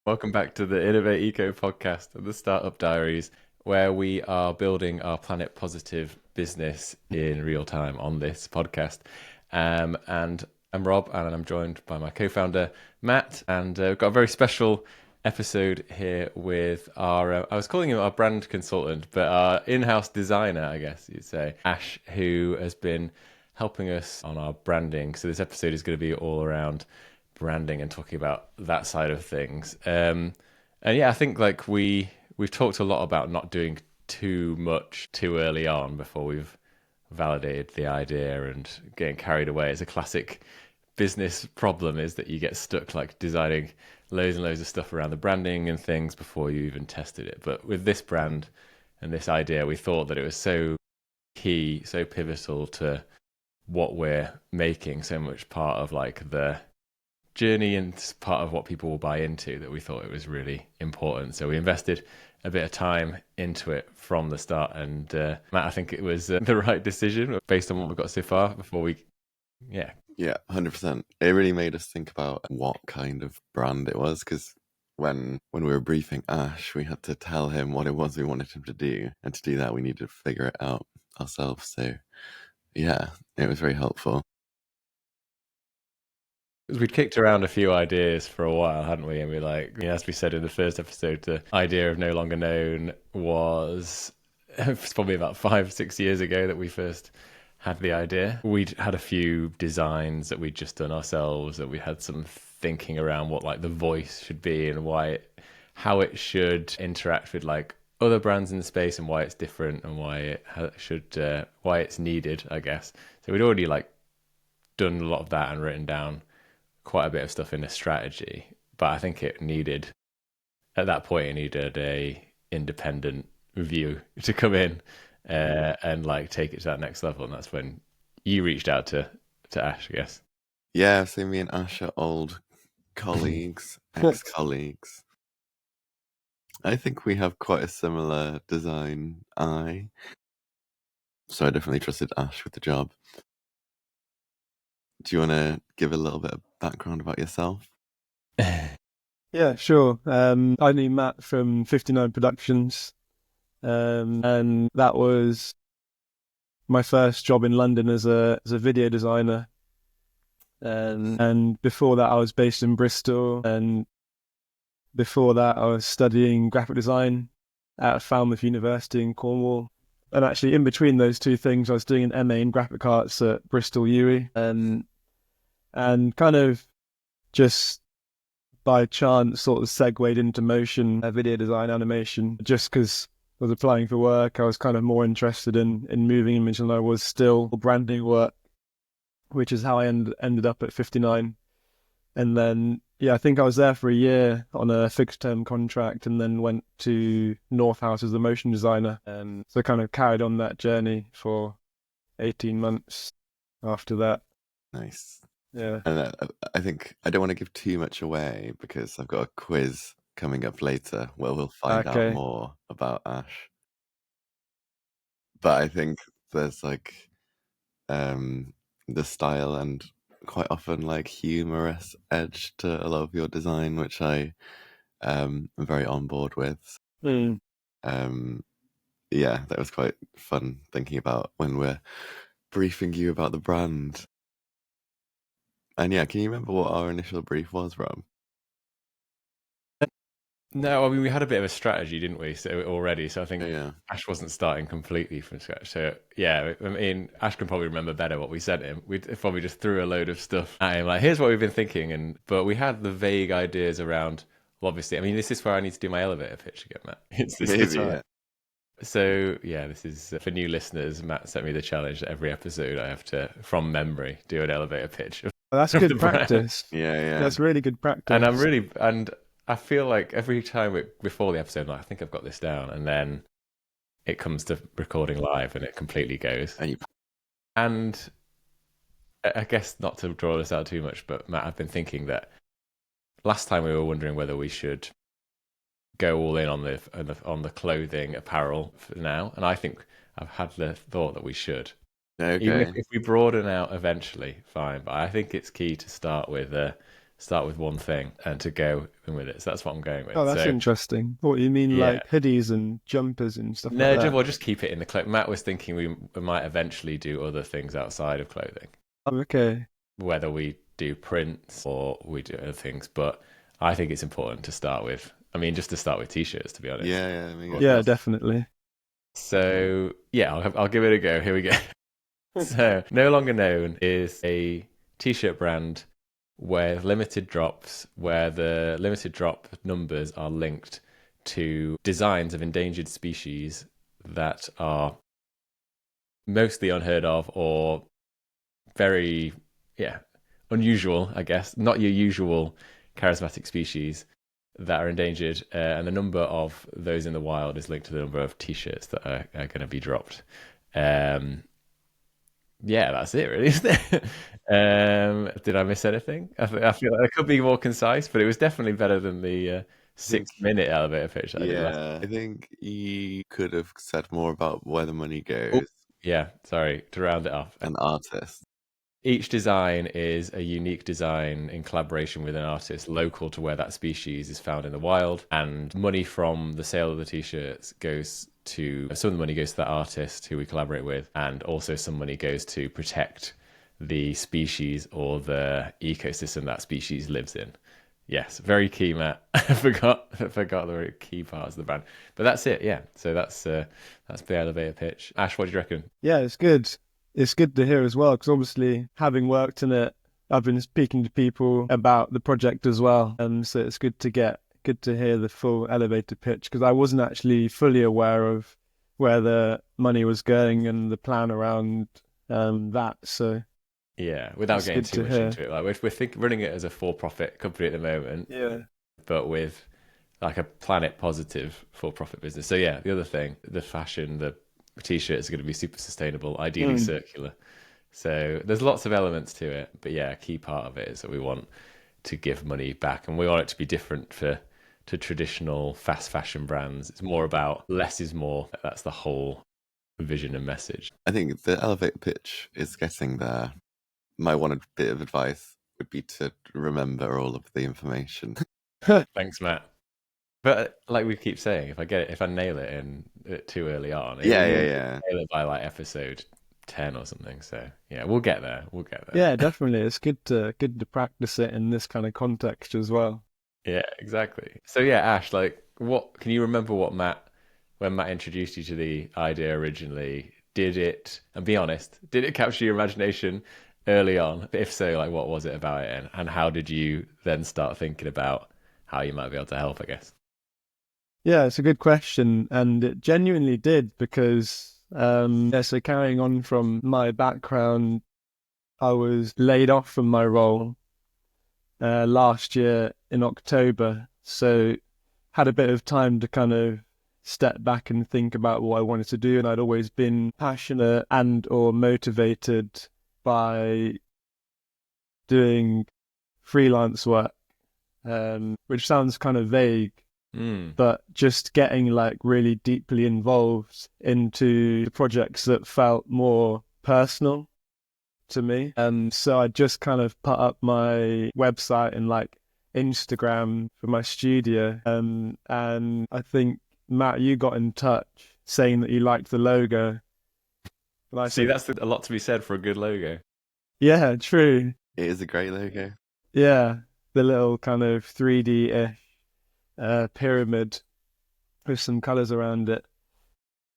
Welcome back to the Innovate Eco podcast of the Startup Diaries, where we are building our planet positive business in real time on this podcast. And I'm Rob, and I'm joined by my co-founder Matt, and we've got a very special episode here with our I was calling him our brand consultant, but our in-house designer, I guess you'd say, Ash, who has been helping us on our branding. So this episode is going to be all around branding and talking about that side of things. And yeah, I think like we've talked a lot about not doing too much too early on before we've validated the idea, and getting carried away. It's a classic business problem, is that you get stuck like designing loads and loads of stuff around the branding and things before you even tested it. But with this brand and this idea, we thought that it was so key, so pivotal to what we're making, so much part of like the journey and part of what people will buy into, that we thought it was really important. So we invested a bit of time into it from the start. And Matt, I think it was the right decision based on what we've got so far before we, yeah. Yeah, 100%. It really made us think about what kind of brand it was, because when we were briefing Ash, we had to tell him what it was we wanted him to do. And to do that, we needed to figure it out ourselves. So yeah, it was very helpful. Because we'd kicked around a few ideas for a while, hadn't we? And we like, yeah, as we said in the first episode, the idea of No Longer Known was it's probably about 5-6 years ago that we first had the idea. We'd had a few designs that we'd just done ourselves, that we had some thinking around what like the voice should be and how it should interact with like other brands in the space, and why it's different, and why it why it's needed, I guess. So we'd already like done a lot of that and written down quite a bit of stuff in a strategy. But I think at that point it needed a independent review to come in and like take it to that next level. And that's when you reached out to Ash, I guess. Yeah, so me and Ash are old colleagues, ex-colleagues. I think we have quite a similar design eye. So I definitely trusted Ash with the job. Do you want to give a little bit of background about yourself? Yeah, sure. I knew Matt from 59 Productions, and that was my first job in London as a video designer. And before that, I was based in Bristol, and before that, I was studying graphic design at Falmouth University in Cornwall. And actually, in between those two things, I was doing an MA in graphic arts at Bristol UWE, and kind of just by chance sort of segued into motion video design animation, just because I was applying for work. I was kind of more interested in moving image than I was still branding work, which is how I ended up at 59. And then, yeah, I think I was there for a year on a fixed term contract, and then went to North House as the motion designer. And so kind of carried on that journey for 18 months after that. Nice. Yeah. And I think I don't want to give too much away, because I've got a quiz coming up later where we'll find out more about Ash. But I think there's like the style and quite often like humorous edge to a lot of your design, which I am very on board with. Yeah, that was quite fun thinking about when we're briefing you about the brand. And yeah, can you remember what our initial brief was, Rob? No, I mean, we had a bit of a strategy, didn't we? So already, so I think Yeah. Ash wasn't starting completely from scratch. So yeah, I mean, Ash can probably remember better what we sent him. We probably just threw a load of stuff at him, like, here's what we've been thinking, but we had the vague ideas around. Well, obviously, I mean, this is where I need to do my elevator pitch again, Matt. It's this Maybe, time. yeah. So yeah, this is for new listeners. Matt sent me the challenge that every episode I have to, from memory, do an elevator pitch. That's good practice. Yeah. That's really good practice. And I feel like every time before the episode, like, I think I've got this down, and then it comes to recording live and it completely goes. And I guess not to draw this out too much, but Matt, I've been thinking that last time we were wondering whether we should go all in on the clothing apparel for now, and I think I've had the thought that we should. Okay. Even if we broaden out eventually, fine. But I think it's key to start with start with one thing and to go with it. So that's what I'm going with. Oh, that's so interesting. What do you mean, yeah. like hoodies and jumpers and stuff No, like that? we'll just keep it in the clothing. Matt was thinking we might eventually do other things outside of clothing, Oh, okay. whether we do prints or we do other things. But I think it's important to start with. I mean, just to start with t-shirts, to be honest. Yeah, I mean, Yeah, definitely. So yeah, I'll give it a go. Here we go. So, No Longer Known is a t-shirt brand where limited drops, where the limited drop numbers are linked to designs of endangered species that are mostly unheard of or very, unusual, I guess. Not your usual charismatic species that are endangered, and the number of those in the wild is linked to the number of t-shirts that are going to be dropped. Yeah, that's it, really, isn't it? Did I miss anything? I feel like I could be more concise, but it was definitely better than the 6-minute elevator pitch that I did last. yeah, I think you could have said more about where the money Oh, goes yeah, sorry, to round it off. and artists. Each design is a unique design in collaboration with an artist local to where that species is found in the wild, and money from the sale of the t-shirts goes to some of the money goes to that artist who we collaborate with, and also some money goes to protect the species or the ecosystem that species lives in. Yes, very key, Matt. I forgot the key parts of the brand, but that's it. Yeah, so that's the elevator pitch. Ash, what do you reckon? Yeah, it's good. It's good to hear as well, because obviously, having worked in it, I've been speaking to people about the project as well, and so it's good to hear the full elevator pitch, because I wasn't actually fully aware of where the money was going and the plan around that. So yeah, without it's getting good too to much hear. into it, like we're running it as a for-profit company at the moment, Yeah. but with like a planet positive for-profit business. So yeah, the other thing, the fashion, the t-shirts are going to be super sustainable, ideally circular. So there's lots of elements to it, but yeah, a key part of it is that we want to give money back, and we want it to be different to traditional fast fashion brands. It's more about less is more. That's the whole vision and message. I think the elevator pitch is getting there. My one bit of advice would be to remember all of the information. Thanks, Matt. But like we keep saying, if I nail it in too early on, Yeah. nail it by like episode 10 or something. So yeah, we'll get there. Yeah, definitely. It's good to practice it in this kind of context as well. Yeah, exactly. So yeah, Ash, like, what can you remember when Matt introduced you to the idea originally? And be honest, did it capture your imagination early on? If so, like, what was it about it, and how did you then start thinking about how you might be able to help, I guess? Yeah, it's a good question, and it genuinely did, because so carrying on from my background, I was laid off from my role last year in October, so had a bit of time to kind of step back and think about what I wanted to do, and I'd always been passionate and or motivated by doing freelance work, which sounds kind of vague, but just getting like really deeply involved into the projects that felt more personal to me. And so I just kind of put up my website and like Instagram for my studio. And I think, Matt, you got in touch saying that you liked the logo. And I See, said, that's a lot to be said for a good logo. yeah, true. It is a great logo. Yeah, the little kind of 3D-ish pyramid with some colours around it.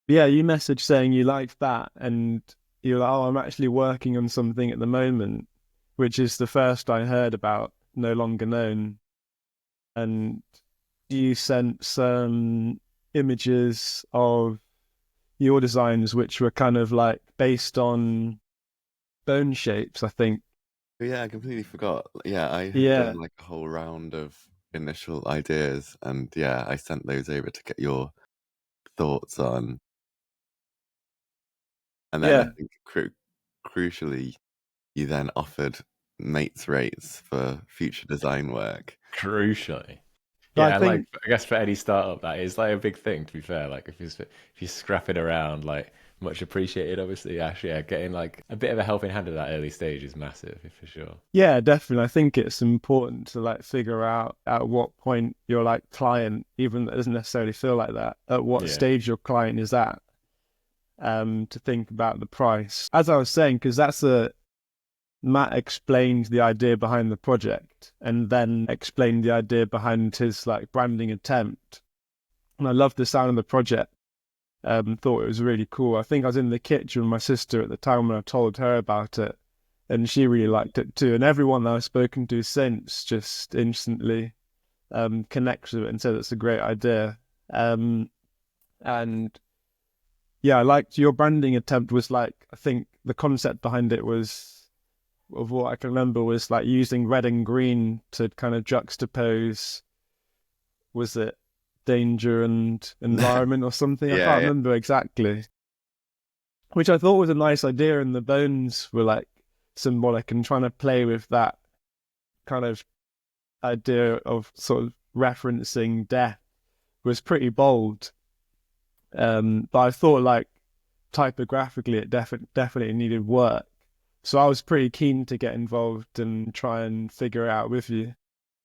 But yeah, you messaged saying you liked that, and you're like, oh, I'm actually working on something at the moment, which is the first I heard about No Longer Known. And you sent some images of your designs, which were kind of like based on bone shapes, I think. But yeah, I completely forgot. Yeah, I had Yeah. done like a whole round of initial ideas, and yeah, I sent those over to get your thoughts on. And then I Yeah. think crucially, you then offered mates rates for future design work. Crucially. But Yeah, I think, I guess for any startup that is like a big thing, to be fair. Like if you're scrapping around, like Much appreciated, obviously, Ash. Yeah, getting like a bit of a helping hand at that early stage is massive, for sure. Yeah, definitely. I think it's important to like figure out at what point your like client, even though it doesn't necessarily feel like that, at what Yeah. stage your client is at, to think about the price. As I was saying, because Matt explained the idea behind the project and then explained the idea behind his like branding attempt. And I loved the sound of the project. Thought it was really cool. I think I was in the kitchen with my sister at the time when I told her about it, and she really liked it too. And everyone that I've spoken to since just instantly connects with it and said it's a great idea. And yeah, I liked your branding attempt. Was like, I think the concept behind it was, of what I can remember, was like using red and green to kind of juxtapose, was it danger and environment or something? I Yeah, can't yeah. remember exactly. Which I thought was a nice idea, and the bones were like symbolic, and trying to play with that kind of idea of sort of referencing death was pretty bold. But I thought like typographically it definitely needed work. So I was pretty keen to get involved and try and figure it out with you.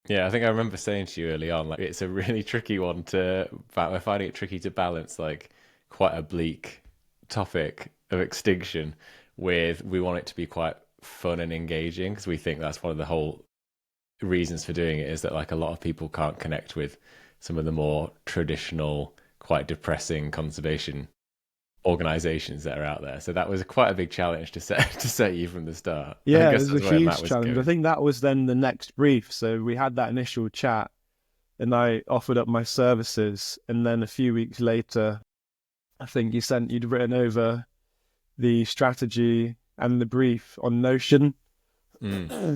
Yeah, I think I remember saying to you early on, like it's a really tricky one to. We're finding it tricky to balance like quite a bleak topic of extinction with we want it to be quite fun and engaging because we think that's one of the whole reasons for doing it is that like a lot of people can't connect with some of the more traditional, quite depressing conservation organizations that are out there. So that was quite a big challenge to set you from the start. I Yeah, it guess was a that's where Matt huge was challenge. I going. think that was then the next brief. So we had that initial chat and I offered up my services. And then a few weeks later, I think you'd written over the strategy and the brief on Notion.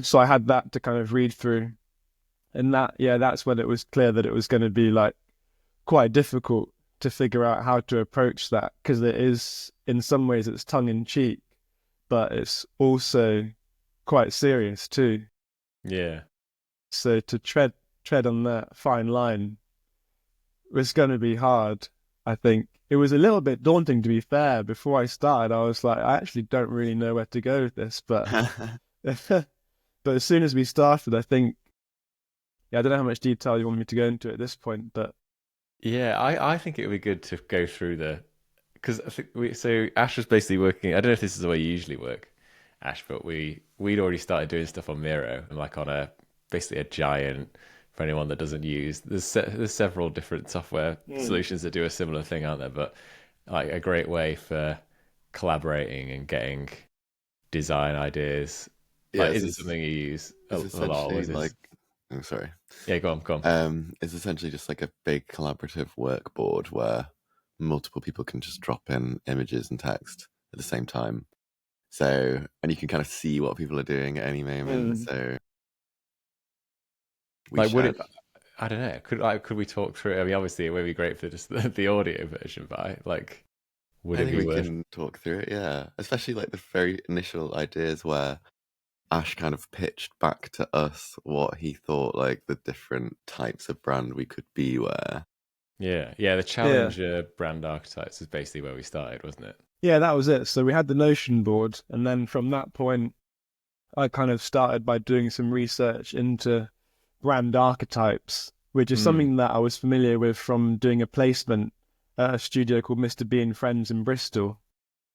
So I had that to kind of read through. And that's when it was clear that it was going to be like quite difficult to figure out how to approach that, because it is, in some ways, it's tongue in cheek, but it's also quite serious too. Yeah. So to tread on that fine line was going to be hard. I think it was a little bit daunting, to be fair. Before I started, I was like, I actually don't really know where to go with this, but but as soon as we started, I think, I don't know how much detail you want me to go into at this point, but Yeah, I think it would be good to go through because I think so Ash was basically working. I don't know if this is the way you usually work, Ash, but we'd already started doing stuff on Miro and like on a basically a giant. For anyone that doesn't use, there's several different software solutions that do a similar thing, aren't there? But like a great way for collaborating and getting design ideas. Yeah, Like, is it something you use a it's lot? Or essentially is like, this? I'm sorry. Yeah, go on. It's essentially just like a big collaborative workboard where multiple people can just drop in images and text at the same time. So, and you can kind of see what people are doing at any moment. So we Like, would shared. it? I don't know. Could we talk through it? I mean, obviously, it would be great for just the audio version, but would I it think be we worth? can talk through it, yeah. Especially like the very initial ideas where Ash kind of pitched back to us what he thought like the different types of brand we could be where. Yeah. The yeah. Challenger brand archetypes is basically where we started, wasn't it? Yeah, that was it. So we had the Notion board, and then from that point, I kind of started by doing some research into brand archetypes, which is something that I was familiar with from doing a placement at a studio called Mr. B and Friends in Bristol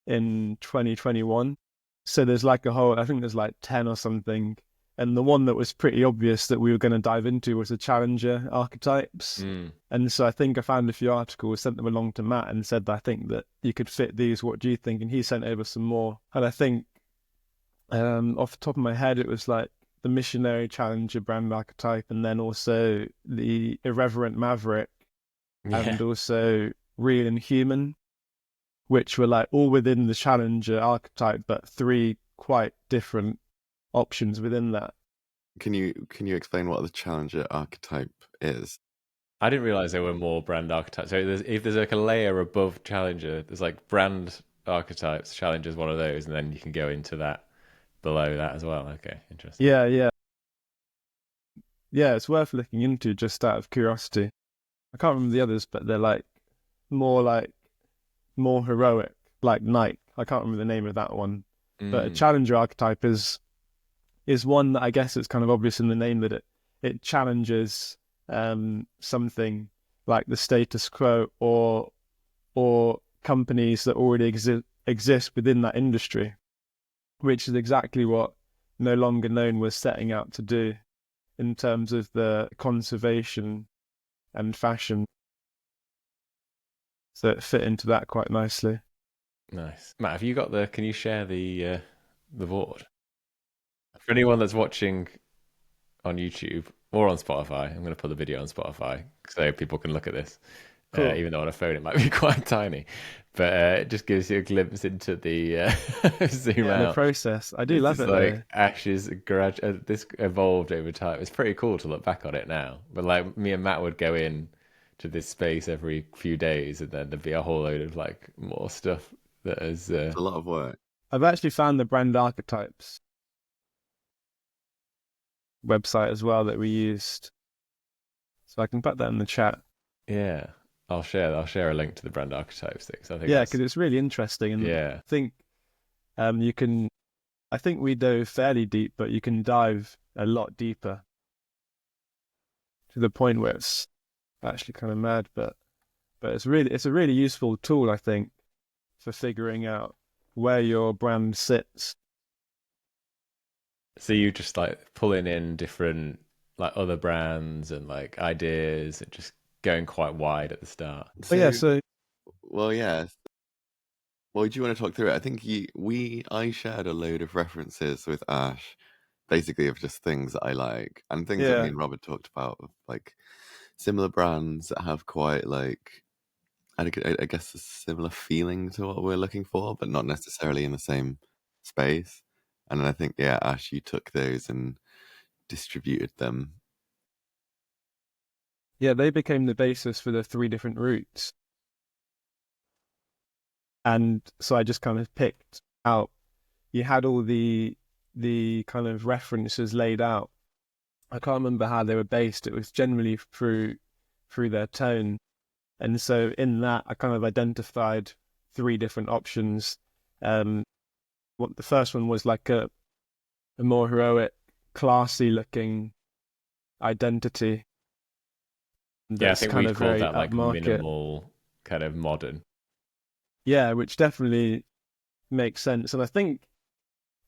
in 2021. So there's like I think there's like 10 or something. And the one that was pretty obvious that we were going to dive into was the Challenger archetypes. And so I think I found a few articles, sent them along to Matt and said, I think that you could fit these. What do you think? And he sent over some more. And I think off the top of my head, it was like the missionary challenger brand archetype, and then also the irreverent maverick, Yeah. and also real and human, which were like all within the challenger archetype, but three quite different options within that. Can you explain what the challenger archetype is? I didn't realize there were more brand archetypes. So if there's like a layer above Challenger, there's like brand archetypes. Challenger is one of those, and then you can go into that below that as well. Okay, interesting. Yeah. It's worth looking into just out of curiosity. I can't remember the others, but they're like more heroic, like Nike. I can't remember the name of that one, but a Mm. challenger archetype is one that I guess it's kind of obvious in the name that it challenges something like the status quo or companies that already exist within that industry, which is exactly what No Longer Known was setting out to do in terms of the conservation and fashion. So it fit into that quite nicely. Nice. Matt, have you got can you share the board? For anyone that's watching on YouTube or on Spotify, I'm going to put the video on Spotify so people can look at this. Cool. Even though on a phone it might be quite tiny, but it just gives you a glimpse into the zoom The out. process. I do This love is it like though. Ash's garage. This evolved over time. It's pretty cool to look back on it now. But like me and Matt would go in to this space every few days, and then there'd be a whole load of like more stuff that is. It's a lot of work. I've actually found the brand archetypes website as well that we used, so I can put that in the chat. Yeah, I'll share a link to the brand archetypes thing. So I think Yeah, because it's really interesting, and yeah, I think you can. I think we dove fairly deep, but you can dive a lot deeper to the point where it's actually kind of mad. But it's a really useful tool, I think, for figuring out where your brand sits. so you just like pulling in different like other brands and like ideas and just going quite wide at the start. But yeah, so Well, yeah. Well, do you want to talk through it? I think I shared a load of references with Ash, basically of just things that I like and things that me yeah, and Robert talked about, of like similar brands that have quite like I guess a similar feeling to what we're looking for, but not necessarily in the same space. And then I think, yeah, Ash, you took those and distributed them. yeah, they became the basis for the 3 different routes. And so I just kind of picked out. You had all the kind of references laid out. I can't remember how they were based. It was generally through their tone, and so in that I kind of identified 3 different options. What the first one was like a more heroic, classy looking identity Yeah, I that's think kind we'd of call very that like upmarket. minimal, kind of modern. Yeah, which definitely makes sense. And I think,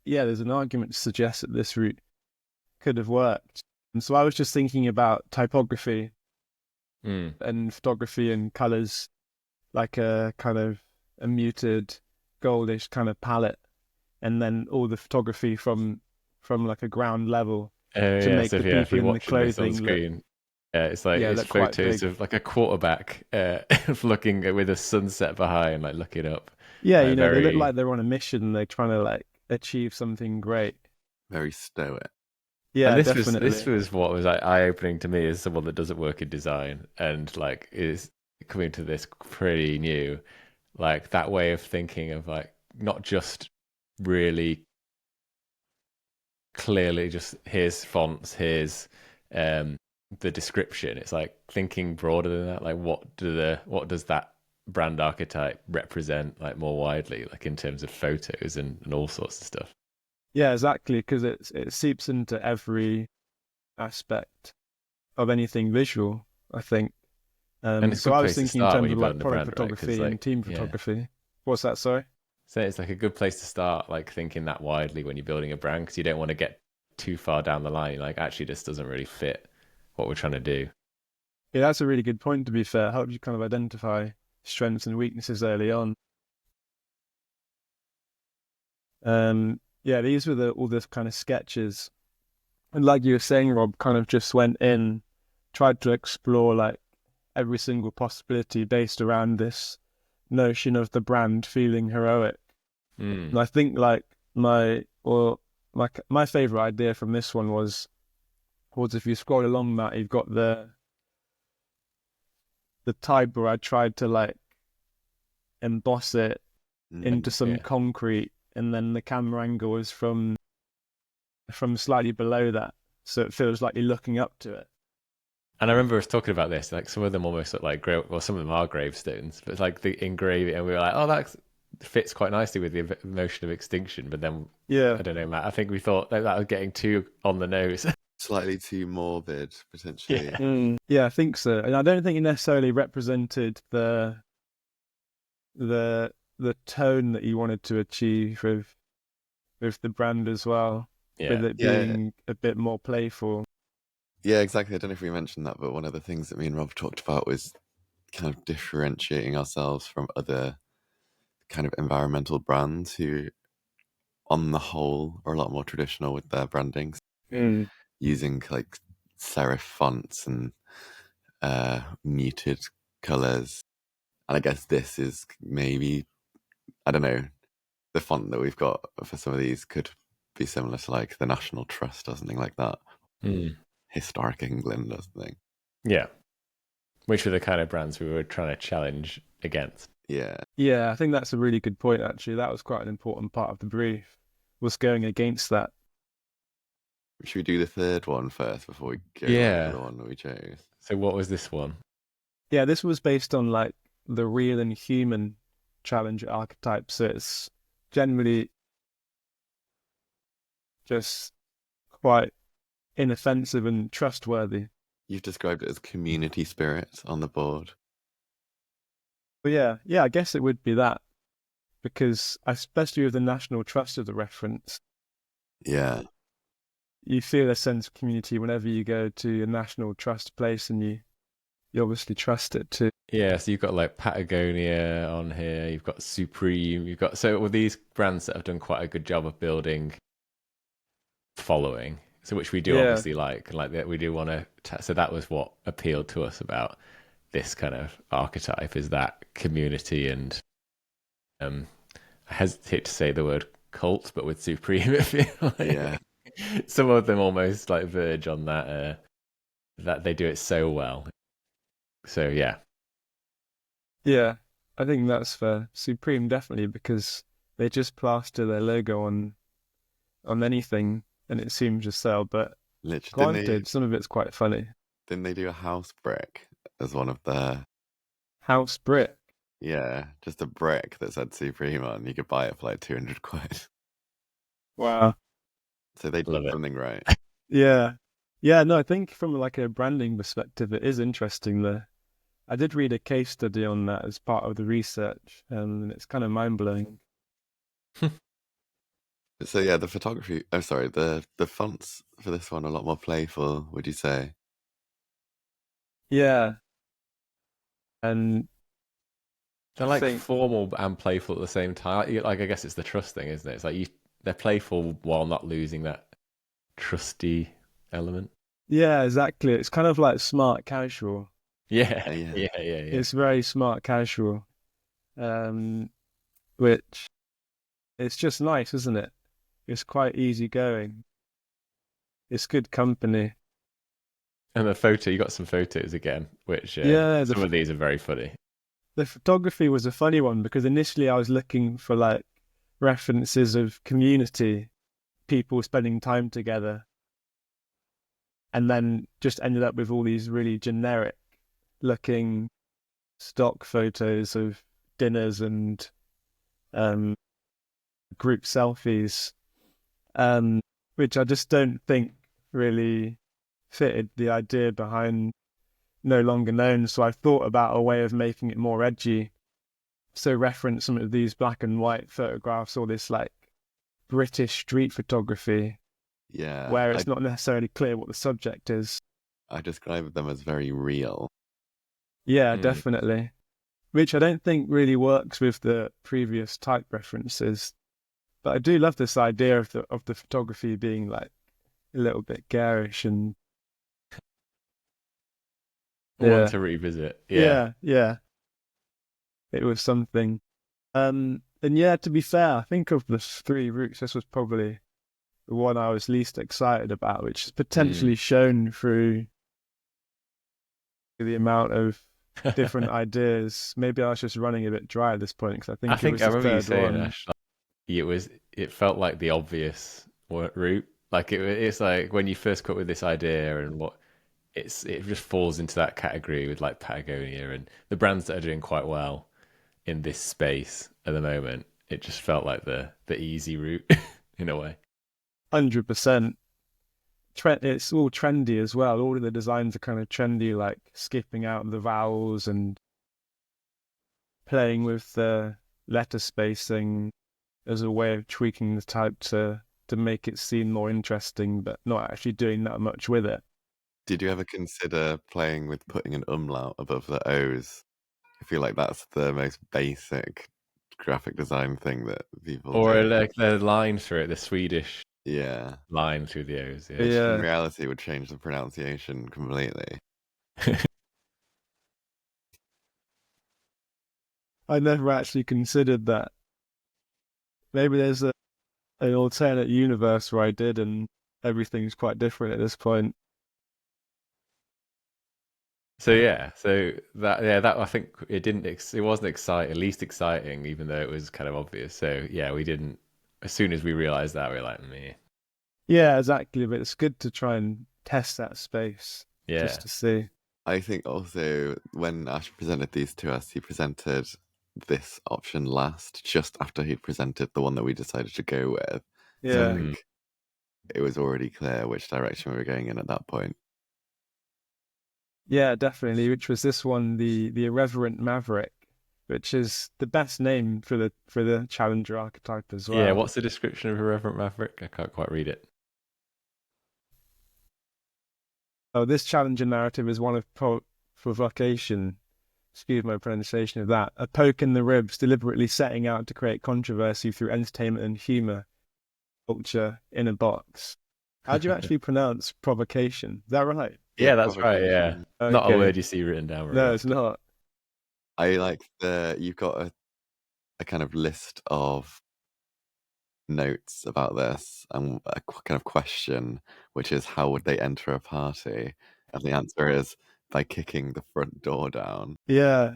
yeah, there's an argument to suggest that this route could have worked. And so I was just thinking about typography Mm. and photography and colors, like a kind of a muted goldish kind of palette, and then all the photography from like a ground level Oh to yeah, make so the if people you're in the watching this on clothing look, screen, it's like yeah, it's look quite photos big. of like a quarterback looking with a sunset behind, like looking up. Yeah, Like they look very like they're on a mission. They're trying to like achieve something great. Very stoic. and Yeah, this definitely. was what was like eye-opening to me as someone that doesn't work in design and like is coming to this pretty new, like that way of thinking of like not just really clearly just here's fonts, here's um the description. It's like thinking broader than that. Like what does that brand archetype represent like more widely, like in terms of photos and all sorts of stuff. Yeah, exactly, because it seeps into every aspect of anything visual, I think. And it's a So good I was place to thinking in start when terms you're of like building a product brand, right? Because photography and like team yeah. photography. What's that, sorry? So it's like a good place to start, like thinking that widely when you're building a brand, because you don't want to get too far down the line. You're like, actually, this doesn't really fit what we're trying to do. Yeah, that's a really good point, to be fair. Helps you kind of identify strengths and weaknesses early on. Yeah, these were all the kind of sketches. And like you were saying, Rob, kind of just went in, tried to explore like every single possibility based around this notion of the brand feeling heroic. And Mm. I think like my favorite idea from this one was if you scroll along that, you've got the type where I tried to like emboss it into some Yeah. concrete, and then the camera angle is from slightly below that, so it feels like you're looking up to it. And I remember us talking about this, like some of them almost look like well, some of them are gravestones, but it's like the engraving, and we were like, oh, fits quite nicely with the notion of extinction. But then Yeah. I don't know, Matt. I think we thought that was getting too on the nose. Slightly too morbid, potentially. Yeah, I think so. And I don't think it necessarily represented the tone that you wanted to achieve with the brand as well, with it Yeah. being a bit more playful. Yeah, exactly. I don't know if we mentioned that, but one of the things that me and Rob talked about was kind of differentiating ourselves from other kind of environmental brands who, on the whole, are a lot more traditional with their branding, using like serif fonts and muted colors. And I guess this is maybe, I don't know, the font that we've got for some of these could be similar to like the National Trust or something like that. Historic England or something. Yeah. Which were the kind of brands we were trying to challenge against. Yeah. Yeah, I think that's a really good point, actually. That was quite an important part of the brief, was going against that. Should we do the third one first before we go on to the one that we chose? So what was this one? Yeah, this was based on like the real and human challenge archetypes. So it's generally just quite inoffensive and trustworthy. You've described it as community spirit on the board. But yeah, I guess it would be that, because especially with the National Trust as a reference, Yeah. you feel a sense of community whenever you go to a National Trust place, and you obviously trust it too. Yeah, so you've got like Patagonia on here, you've got Supreme, you've got so all these brands that have done quite a good job of building following. So which we do obviously like that we do want to. So that was what appealed to us about this kind of archetype, is that community. And I hesitate to say the word cult, but with Supreme, it feels like some of them almost like verge on that. That they do it so well. So yeah, I think that's fair. Supreme definitely, because they just plaster their logo on anything and it seems to sell. But literally, granted, some of it's quite funny. Didn't they do a house brick as one of their house brick? Yeah, just a brick that said Supreme on. You could buy it for like 200 quid. Wow. So they did something right. Yeah. No, I think from like a branding perspective, it is interesting there. I did read a case study on that as part of the research, and it's kind of mind-blowing. So yeah, the photography, the fonts for this one are a lot more playful, would you say? Yeah. And they're like formal and playful at the same time. Like I guess it's the trust thing, isn't it? It's like they're playful while not losing that trusty element. Yeah, exactly. It's kind of like smart casual. Yeah. It's very smart casual, which it's just nice, isn't it? It's quite easygoing. It's good company. And the photo, you got some photos again, which some of these are very funny. The photography was a funny one because initially I was looking for like references of community, people spending time together, and then just ended up with all these really generic looking stock photos of dinners and group selfies, which I just don't think really fitted the idea behind No Longer Known. So I thought about a way of making it more edgy. So reference some of these black and white photographs or this like British street photography. Yeah. Where it's not necessarily clear what the subject is. I describe them as very real. Yeah, definitely. Which I don't think really works with the previous type references. But I do love this idea of the photography being like a little bit garish and want to revisit. Yeah. It was something. And yeah, to be fair, I think of the three routes, this was probably the one I was least excited about, which is potentially shown through the amount of different ideas. Maybe I was just running a bit dry at this point because I think I remember you saying, Ash, it felt like the obvious route. Like it's like when you first come up with this idea and it just falls into that category with like Patagonia and the brands that are doing quite well in this space at the moment. It just felt like the easy route in a way. 100%. It's all trendy as well. All of the designs are kind of trendy, like skipping out the vowels and playing with the letter spacing as a way of tweaking the type to make it seem more interesting, but not actually doing that much with it. Did you ever consider playing with putting an umlaut above the O's? I feel like that's the most basic graphic design thing that people Or do. like the line through it, the Swedish Yeah. line through the O's. Which Yeah. in reality would change the pronunciation completely. I never actually considered that. Maybe there's an alternate universe where I did, and everything's quite different at this point. So that I think it wasn't exciting, least exciting, even though it was kind of obvious. So yeah, we didn't. As soon as we realized that, we were like, meh. Yeah, exactly. But it's good to try and test that space Yeah. just to see. I think also when Ash presented these to us, he presented this option last, just after he'd presented the one that we decided to go with. Yeah. So I think it was already clear which direction we were going in at that point. Yeah, definitely. Which was this one, the Irreverent Maverick, which is the best name for the Challenger archetype as well. Yeah, what's the description of Irreverent Maverick? I can't quite read it. Oh, this Challenger narrative is one of provocation. Excuse my pronunciation of that. A poke in the ribs, deliberately setting out to create controversy through entertainment and humor. Culture in a box. How do you actually pronounce provocation? Is that right? Yeah, that's right. Yeah, Okay. not a word you see written down. No, it's not. I like you've got a kind of list of notes about this and a kind of question, which is how would they enter a party? And the answer is by kicking the front door down. Yeah.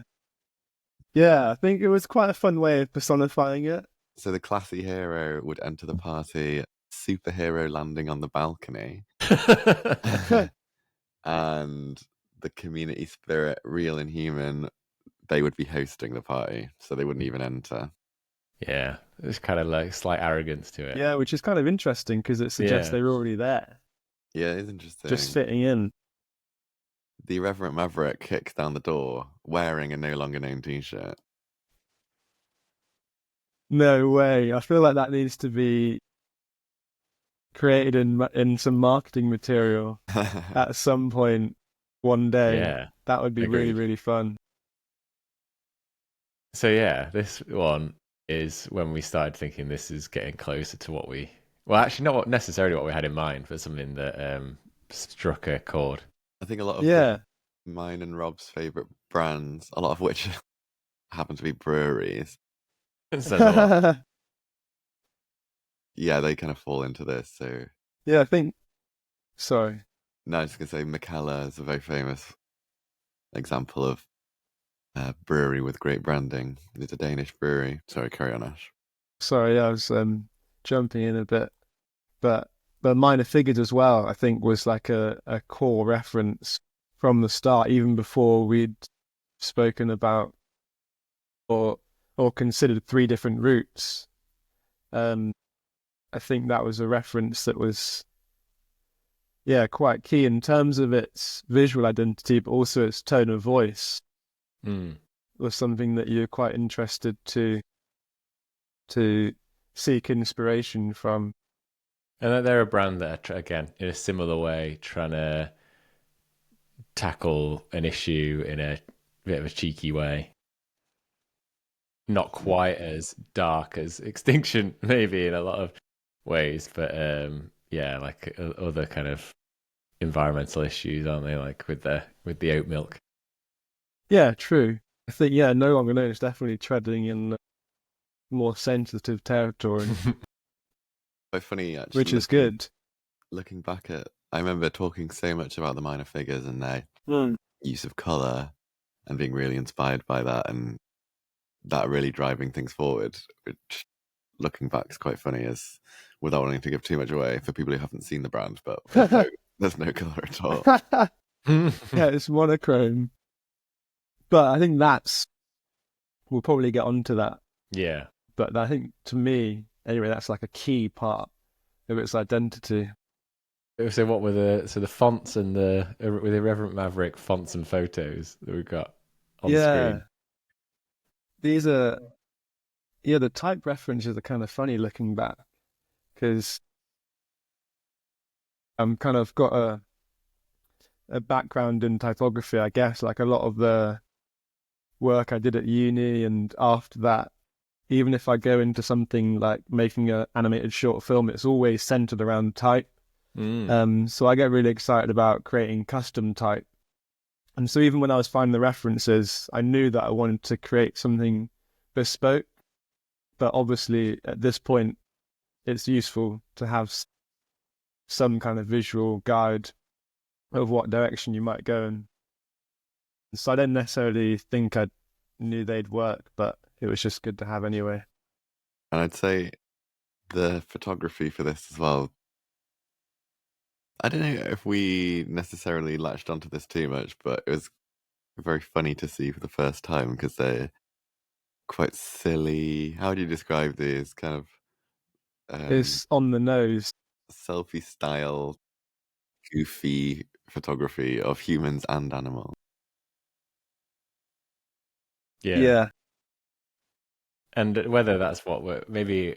Yeah, I think it was quite a fun way of personifying it. So the classy hero would enter the party, superhero landing on the balcony, and the community spirit, real and human, they would be hosting the party, so they wouldn't even enter. Yeah, there's kind of like slight arrogance to it. Yeah, which is kind of interesting because it suggests they were already there. Yeah, it's interesting. Just fitting in. The Irreverent Maverick kicks down the door wearing a No Longer Known t-shirt. No way. I feel like that needs to be created in some marketing material at some point one day. Yeah, that would be agreed. really, really fun. So yeah, this one is when we started thinking this is getting closer to what we... Well, actually, not necessarily what we had in mind, but something that struck a chord. I think a lot of mine and Rob's favourite brands, a lot of which happen to be breweries. Yeah, they kind of fall into this. So yeah, I think. Sorry. No, I was going to say Mikkeller is a very famous example of a brewery with great branding. It's a Danish brewery. Sorry, carry on, Ash. Sorry, I was jumping in a bit, but Minor Figures as well, I think, was like a core reference from the start, even before we'd spoken about or considered 3 different routes. I think that was a reference that was, quite key in terms of its visual identity, but also its tone of voice. Was something that you're quite interested to seek inspiration from. And they're a brand that are, again, in a similar way, trying to tackle an issue in a bit of a cheeky way. Not quite as dark as Extinction, maybe, in a lot of ways, but like other kind of environmental issues, aren't they? Like with the oat milk. Yeah, true. I think No Longer Known is definitely treading in more sensitive territory. Quite funny, actually. Which is good. Looking back I remember talking so much about the Minor Figures and their use of colour and being really inspired by that, and that really driving things forward, which looking back is quite funny, as without wanting to give too much away for people who haven't seen the brand, but there's no colour at all. Yeah, it's monochrome. But I think that's we'll probably get onto that. Yeah. But I think to me, anyway, that's like a key part of its identity. So what were the fonts and with Irreverent Maverick fonts and photos that we've got on Yeah, screen? these are the type references are kind of funny looking back because I'm kind of got a background in typography, I guess. Like a lot of the work I did at uni and after that, even if I go into something like making an animated short film, it's always centered around type. So I get really excited about creating custom type. And so even when I was finding the references, I knew that I wanted to create something bespoke. But obviously, at this point, it's useful to have some kind of visual guide of what direction you might go in. So I didn't necessarily think I knew they'd work, but it was just good to have anyway. And I'd say the photography for this as well. I don't know if we necessarily latched onto this too much, but it was very funny to see for the first time because they're quite silly. How do you describe these kind of It's on the nose. selfie style, goofy photography of humans and animals? Yeah. Yeah. And whether that's what we're maybe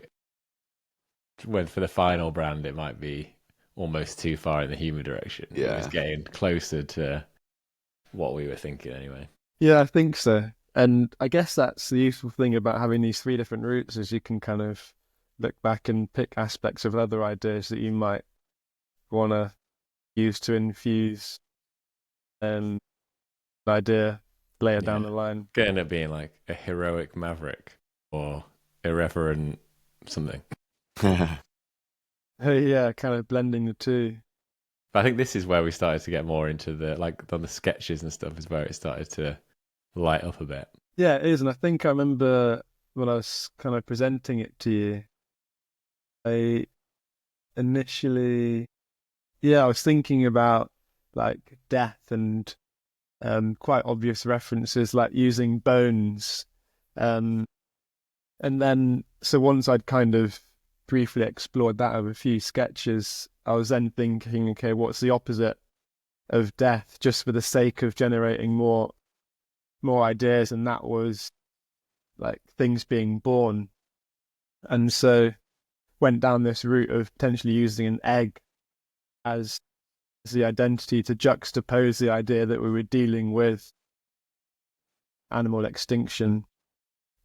when for the final brand, it might be almost too far in the human direction. But it's Yeah. getting closer to what we were thinking anyway. Yeah, I think so. And I guess that's the useful thing about having these three different routes is you can kind of look back and pick aspects of other ideas that you might want to use to infuse an idea later down the line. Going to being like a heroic maverick or irreverent something. Yeah, kind of blending the two. But I think this is where we started to get more into the like on the sketches and stuff is where it started to light up a bit. Yeah, it is. And I think I remember when I was kind of presenting it to you, I initially, I was thinking about like death and quite obvious references like using bones. And then, so once I'd kind of briefly explored that of a few sketches, I was then thinking, okay, what's the opposite of death just for the sake of generating more ideas? And that was like things being born. And so went down this route of potentially using an egg as the identity to juxtapose the idea that we were dealing with animal extinction.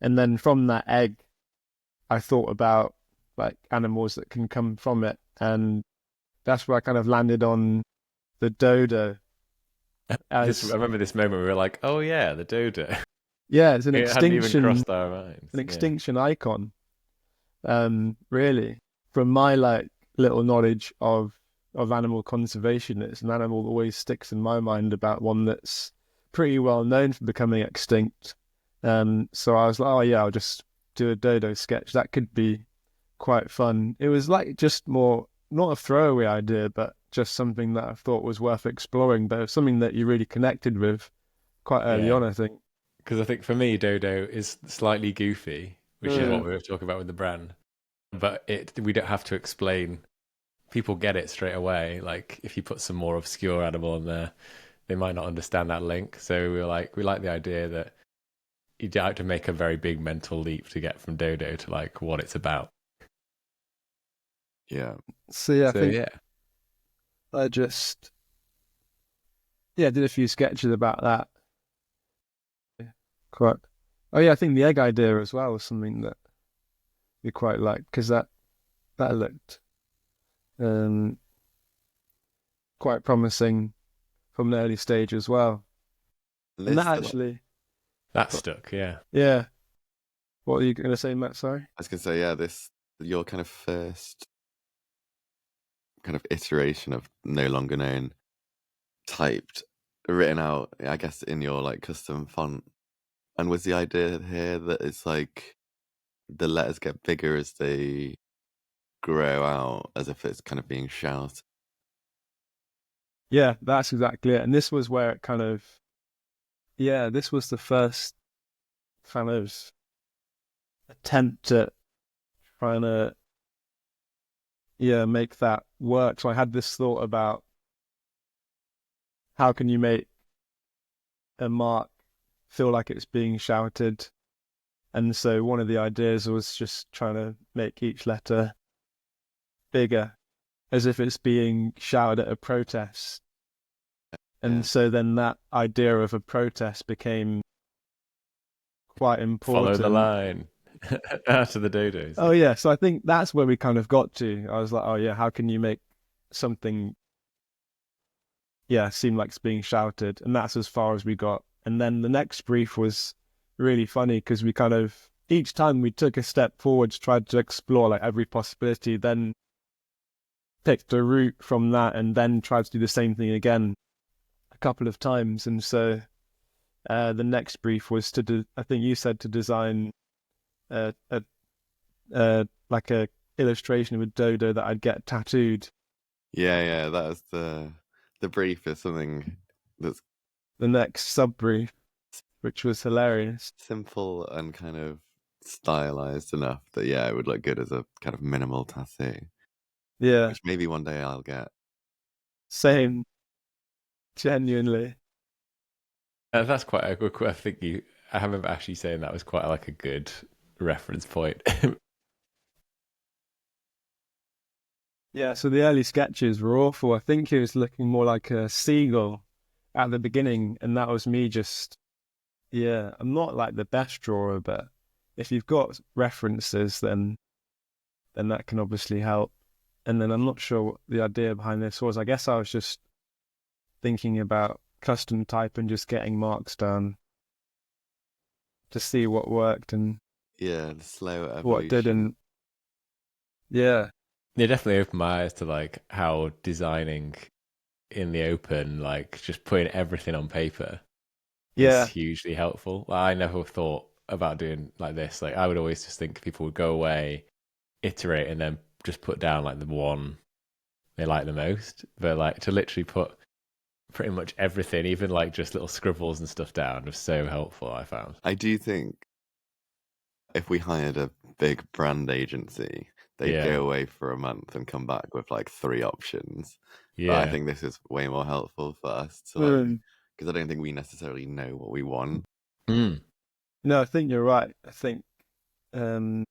And then from that egg, I thought about like animals that can come from it. And that's where I kind of landed on the dodo. I remember this moment we were like, oh yeah, the dodo. Yeah, it's an It hadn't even extinction, crossed our minds. icon. Really, from my like little knowledge of animal conservation, it's an animal that always sticks in my mind about one that's pretty well known for becoming extinct. So I was like, oh yeah, I'll just do a dodo sketch. That could be quite fun. It was like just more not a throwaway idea, but just something that I thought was worth exploring, but something that you really connected with quite early on, I think. Because I think for me, dodo is slightly goofy, which is what Yeah. we were talking about with the brand. But we don't have to explain. People get it straight away. Like if you put some more obscure animal in there, they might not understand that link. So we like the idea that you don't have to make a very big mental leap to get from dodo to like what it's about. Yeah. So yeah, I think yeah. I just did a few sketches about that. Quite. Oh yeah, I think the egg idea as well was something that we quite liked because that looked quite promising from an early stage as well. And that actually that stuck, yeah. Yeah. What are you going to say, Matt? Sorry. I was going to say, yeah, your kind of first kind of iteration of no longer known typed, written out, I guess, in your like custom font. And was the idea here that it's like the letters get bigger as they grow out, as if it's kind of being shouted? Yeah, that's exactly it. And this was where it kind of, this was the first kind of attempt at trying to make that work. So I had this thought about how can you make a mark feel like it's being shouted. And so one of the ideas was just trying to make each letter bigger, as if it's being shouted at a protest. And so then that idea of a protest became quite important. Follow the line. Out of the dodos. Oh yeah, so I think that's where we kind of got to. I was like, oh yeah, how can you make something seem like it's being shouted? And that's as far as we got. And then the next brief was really funny because we kind of each time we took a step forwards, tried to explore like every possibility, then picked a route from that, and then tried to do the same thing again a couple of times. And so the next brief was I think you said to design like a illustration of a dodo that I'd get tattooed. Yeah, that was the brief is something that's the next sub brief, which was hilarious. Simple and kind of stylized enough that it would look good as a kind of minimal tattoo. Yeah. Which maybe one day I'll get. Same. Genuinely. That's quite a good. I think I remember actually saying that was quite like a good reference point. Yeah, so the early sketches were awful. I think it was looking more like a seagull at the beginning, and that was me just, I'm not like the best drawer, but if you've got references, then that can obviously help. And then I'm not sure what the idea behind this was. I guess I was just thinking about custom type and just getting marks down to see what worked and the slow evolution. What didn't. Yeah. It definitely opened my eyes to like how designing in the open, like just putting everything on paper, is hugely helpful. I never thought about doing like this. Like I would always just think people would go away, iterate, and then just put down like the one they like the most. But like to literally put pretty much everything, even like just little scribbles and stuff down, was so helpful, I found. I do think if we hired a big brand agency, they'd go away for a month and come back with like 3 options. But I think this is way more helpful for us to because I don't think we necessarily know what we want. No, I think you're right. I think, for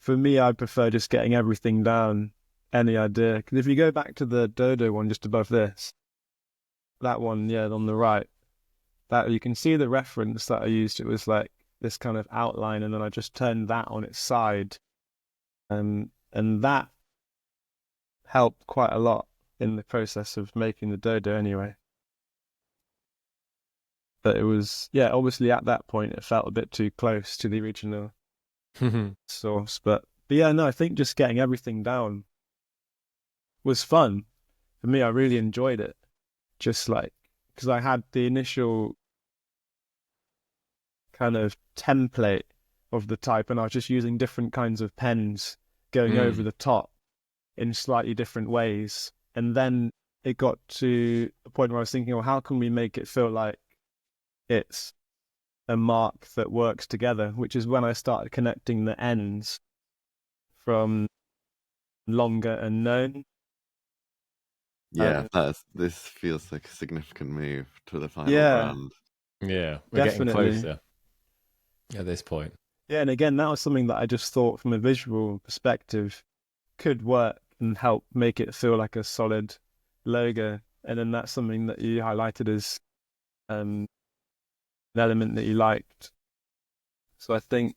me, I prefer just getting everything down, any idea. Because if you go back to the dodo one just above this, that one, on the right, that you can see the reference that I used. It was like this kind of outline, and then I just turned that on its side, and that helped quite a lot in the process of making the dodo anyway. But it was, obviously at that point it felt a bit too close to the original source. But I think just getting everything down was fun. For me, I really enjoyed it. Just like, because I had the initial kind of template of the type, and I was just using different kinds of pens going over the top in slightly different ways. And then it got to a point where I was thinking, well, how can we make it feel like it's a mark that works together, which is when I started connecting the ends from longer and known. This feels like a significant move to the final brand. Yeah, we're getting closer at this point. Yeah, and again, that was something that I just thought from a visual perspective could work and help make it feel like a solid logo. And then that's something that you highlighted as an element that you liked. So I think...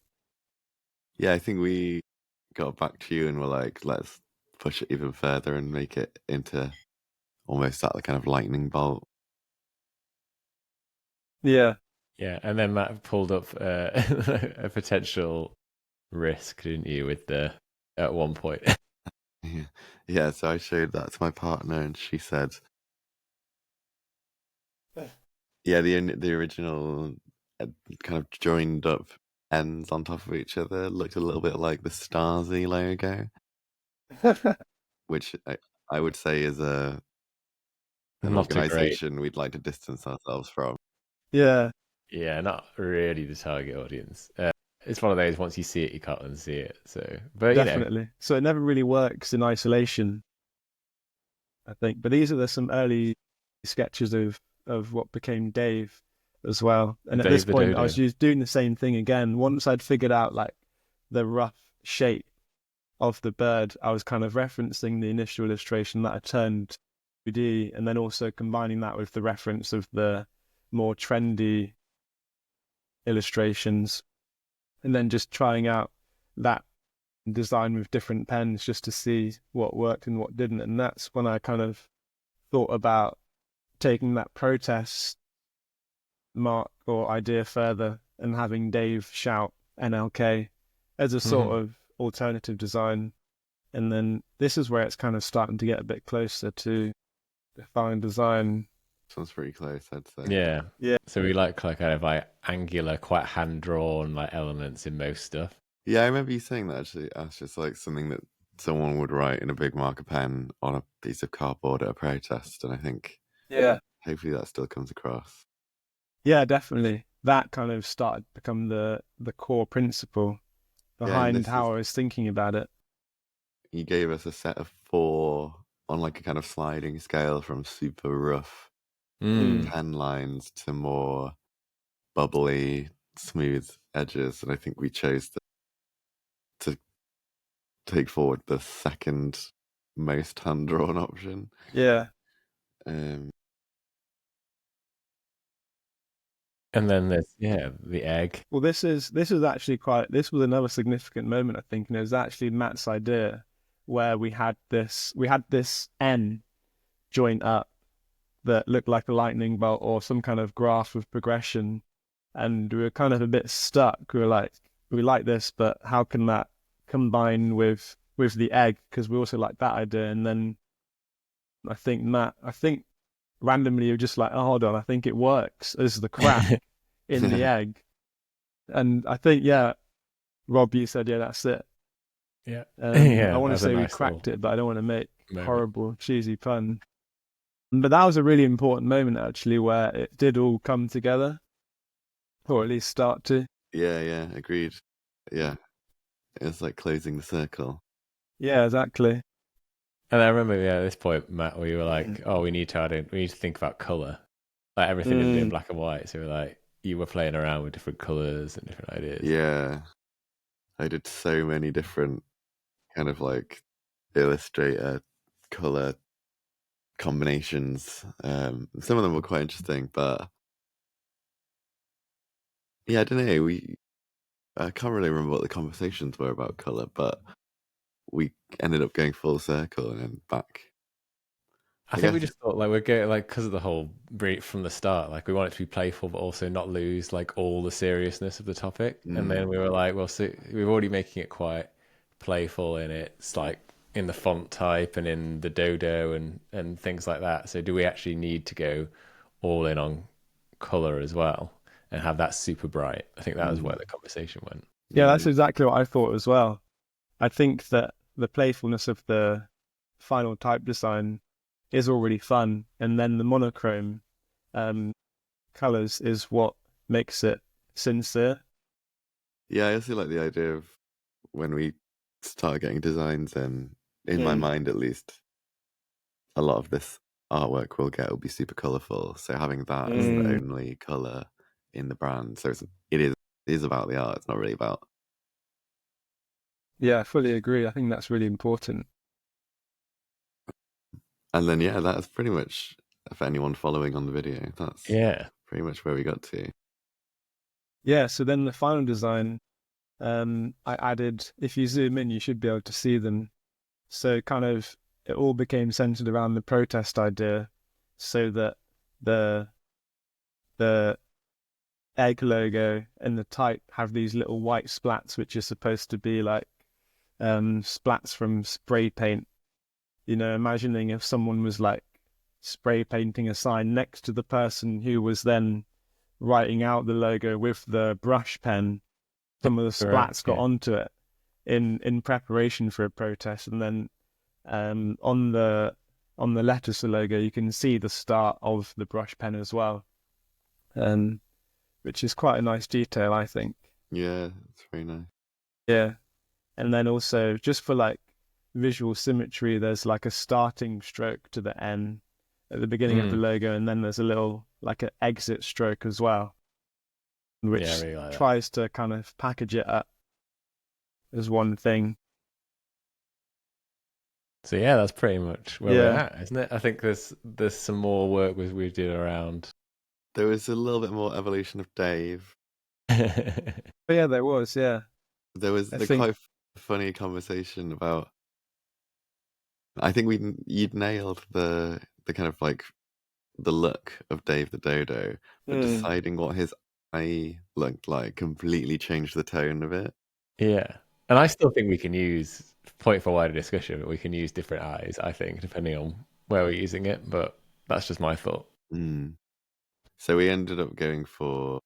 Yeah, I think we got back to you and were like, let's push it even further and make it into almost that kind of lightning bolt. Yeah. Yeah, and then Matt pulled up a potential risk, didn't you, with at one point? Yeah, so I showed that to my partner and she said, the original kind of joined up ends on top of each other looked a little bit like the Stasi logo, which I would say is an Not organization we'd like to distance ourselves from. Yeah, Yeah, not really the target audience. It's one of those, once you see it, you can't unsee it. So, but Definitely. So it never really works in isolation, I think. But these are some early sketches of what became Dave as well. And at this Dave the point, I was Dodo. just doing the same thing again. Once I'd figured out like the rough shape of the bird, I was kind of referencing the initial illustration that I turned 2D, and then also combining that with the reference of the more trendy illustrations, and then just trying out that design with different pens just to see what worked and what didn't. And that's when I kind of thought about taking that protest mark or idea further and having Dave shout NLK as a sort of alternative design. And then this is where it's kind of starting to get a bit closer to defined design. Sounds pretty close, I'd say. Yeah. Yeah. So we like kind of like angular, quite hand drawn like elements in most stuff. Yeah, I remember you saying that actually. That's just like something that someone would write in a big marker pen on a piece of cardboard at a protest, and I think hopefully that still comes across. Yeah, definitely. That kind of started to become the core principle behind how I was thinking about it. You gave us a set of 4 on like a kind of sliding scale from super rough pen lines to more bubbly, smooth edges, and I think we chose to take forward the second most hand drawn option. Yeah. And then there's the egg. Well, this was another significant moment, I think, and it was actually Matt's idea where we had this N joint up that looked like a lightning bolt or some kind of graph of progression, and we were kind of a bit stuck. We were like, we like this, but how can that combine with the egg? Because we also like that idea. And then I think randomly you're just like, oh, hold on, I think it works as the crack in the egg. And I think, Rob, you said, that's it. Yeah. I want to say we cracked it, but I don't want to make horrible, cheesy pun. But that was a really important moment, actually, where it did all come together, or at least start to. Yeah, agreed. Yeah, it's like closing the circle. Yeah, exactly. And I remember, at this point, Matt, we were like, "Oh, we need to think about color. Like everything is in black and white." So we're like, you were playing around with different colors and different ideas. Yeah, I did so many different kind of like illustrator color combinations. Some of them were quite interesting, but yeah, I don't know. I can't really remember what the conversations were about color, but we ended up going full circle and then back. I think we just thought like we're going like because of the whole from the start, like we want it to be playful, but also not lose like all the seriousness of the topic. And then we were like, well, so we're already making it quite playful in it. It's like in the font type and in the dodo and things like that. So do we actually need to go all in on color as well and have that super bright? I think that was where the conversation went. Yeah, that's exactly what I thought as well. I think that the playfulness of the final type design is already fun, and then the monochrome colors is what makes it sincere. Yeah, I also like the idea of when we start getting designs in my mind at least, a lot of this artwork will be super colourful. So having that as the only colour in the brand, so it is about the art. It's not really about. Yeah, I fully agree. I think that's really important. And then that's pretty much, for anyone following on the video, that's pretty much where we got to. Yeah, so then the final design, I added, if you zoom in, you should be able to see them. So kind of it all became centered around the protest idea, so that the egg logo and the type have these little white splats, which are supposed to be like splats from spray paint. You know, imagining if someone was like spray painting a sign next to the person who was then writing out the logo with the brush pen, some of the splats got onto it in preparation for a protest. And then on the lettuce logo, you can see the start of the brush pen as well. which is quite a nice detail, I think. Yeah, it's very nice. Yeah. And then also just for like visual symmetry, there's like a starting stroke to the N at the beginning of the logo, and then there's a little like an exit stroke as well, which Yeah, I really like that. tries to kind of package it up as one thing. So yeah, that's pretty much where we're Yeah. at, isn't it? I think there's some more work we did around. There was a little bit more evolution of Dave. But yeah, there was, yeah. There was I the think quite funny conversation about. I think you'd nailed the kind of like the look of Dave the Dodo, but deciding what his eye looked like completely changed the tone of it. Yeah. And I still think we can use, point for wider discussion, but we can use different eyes, I think, depending on where we're using it. But that's just my thought. So we ended up going for,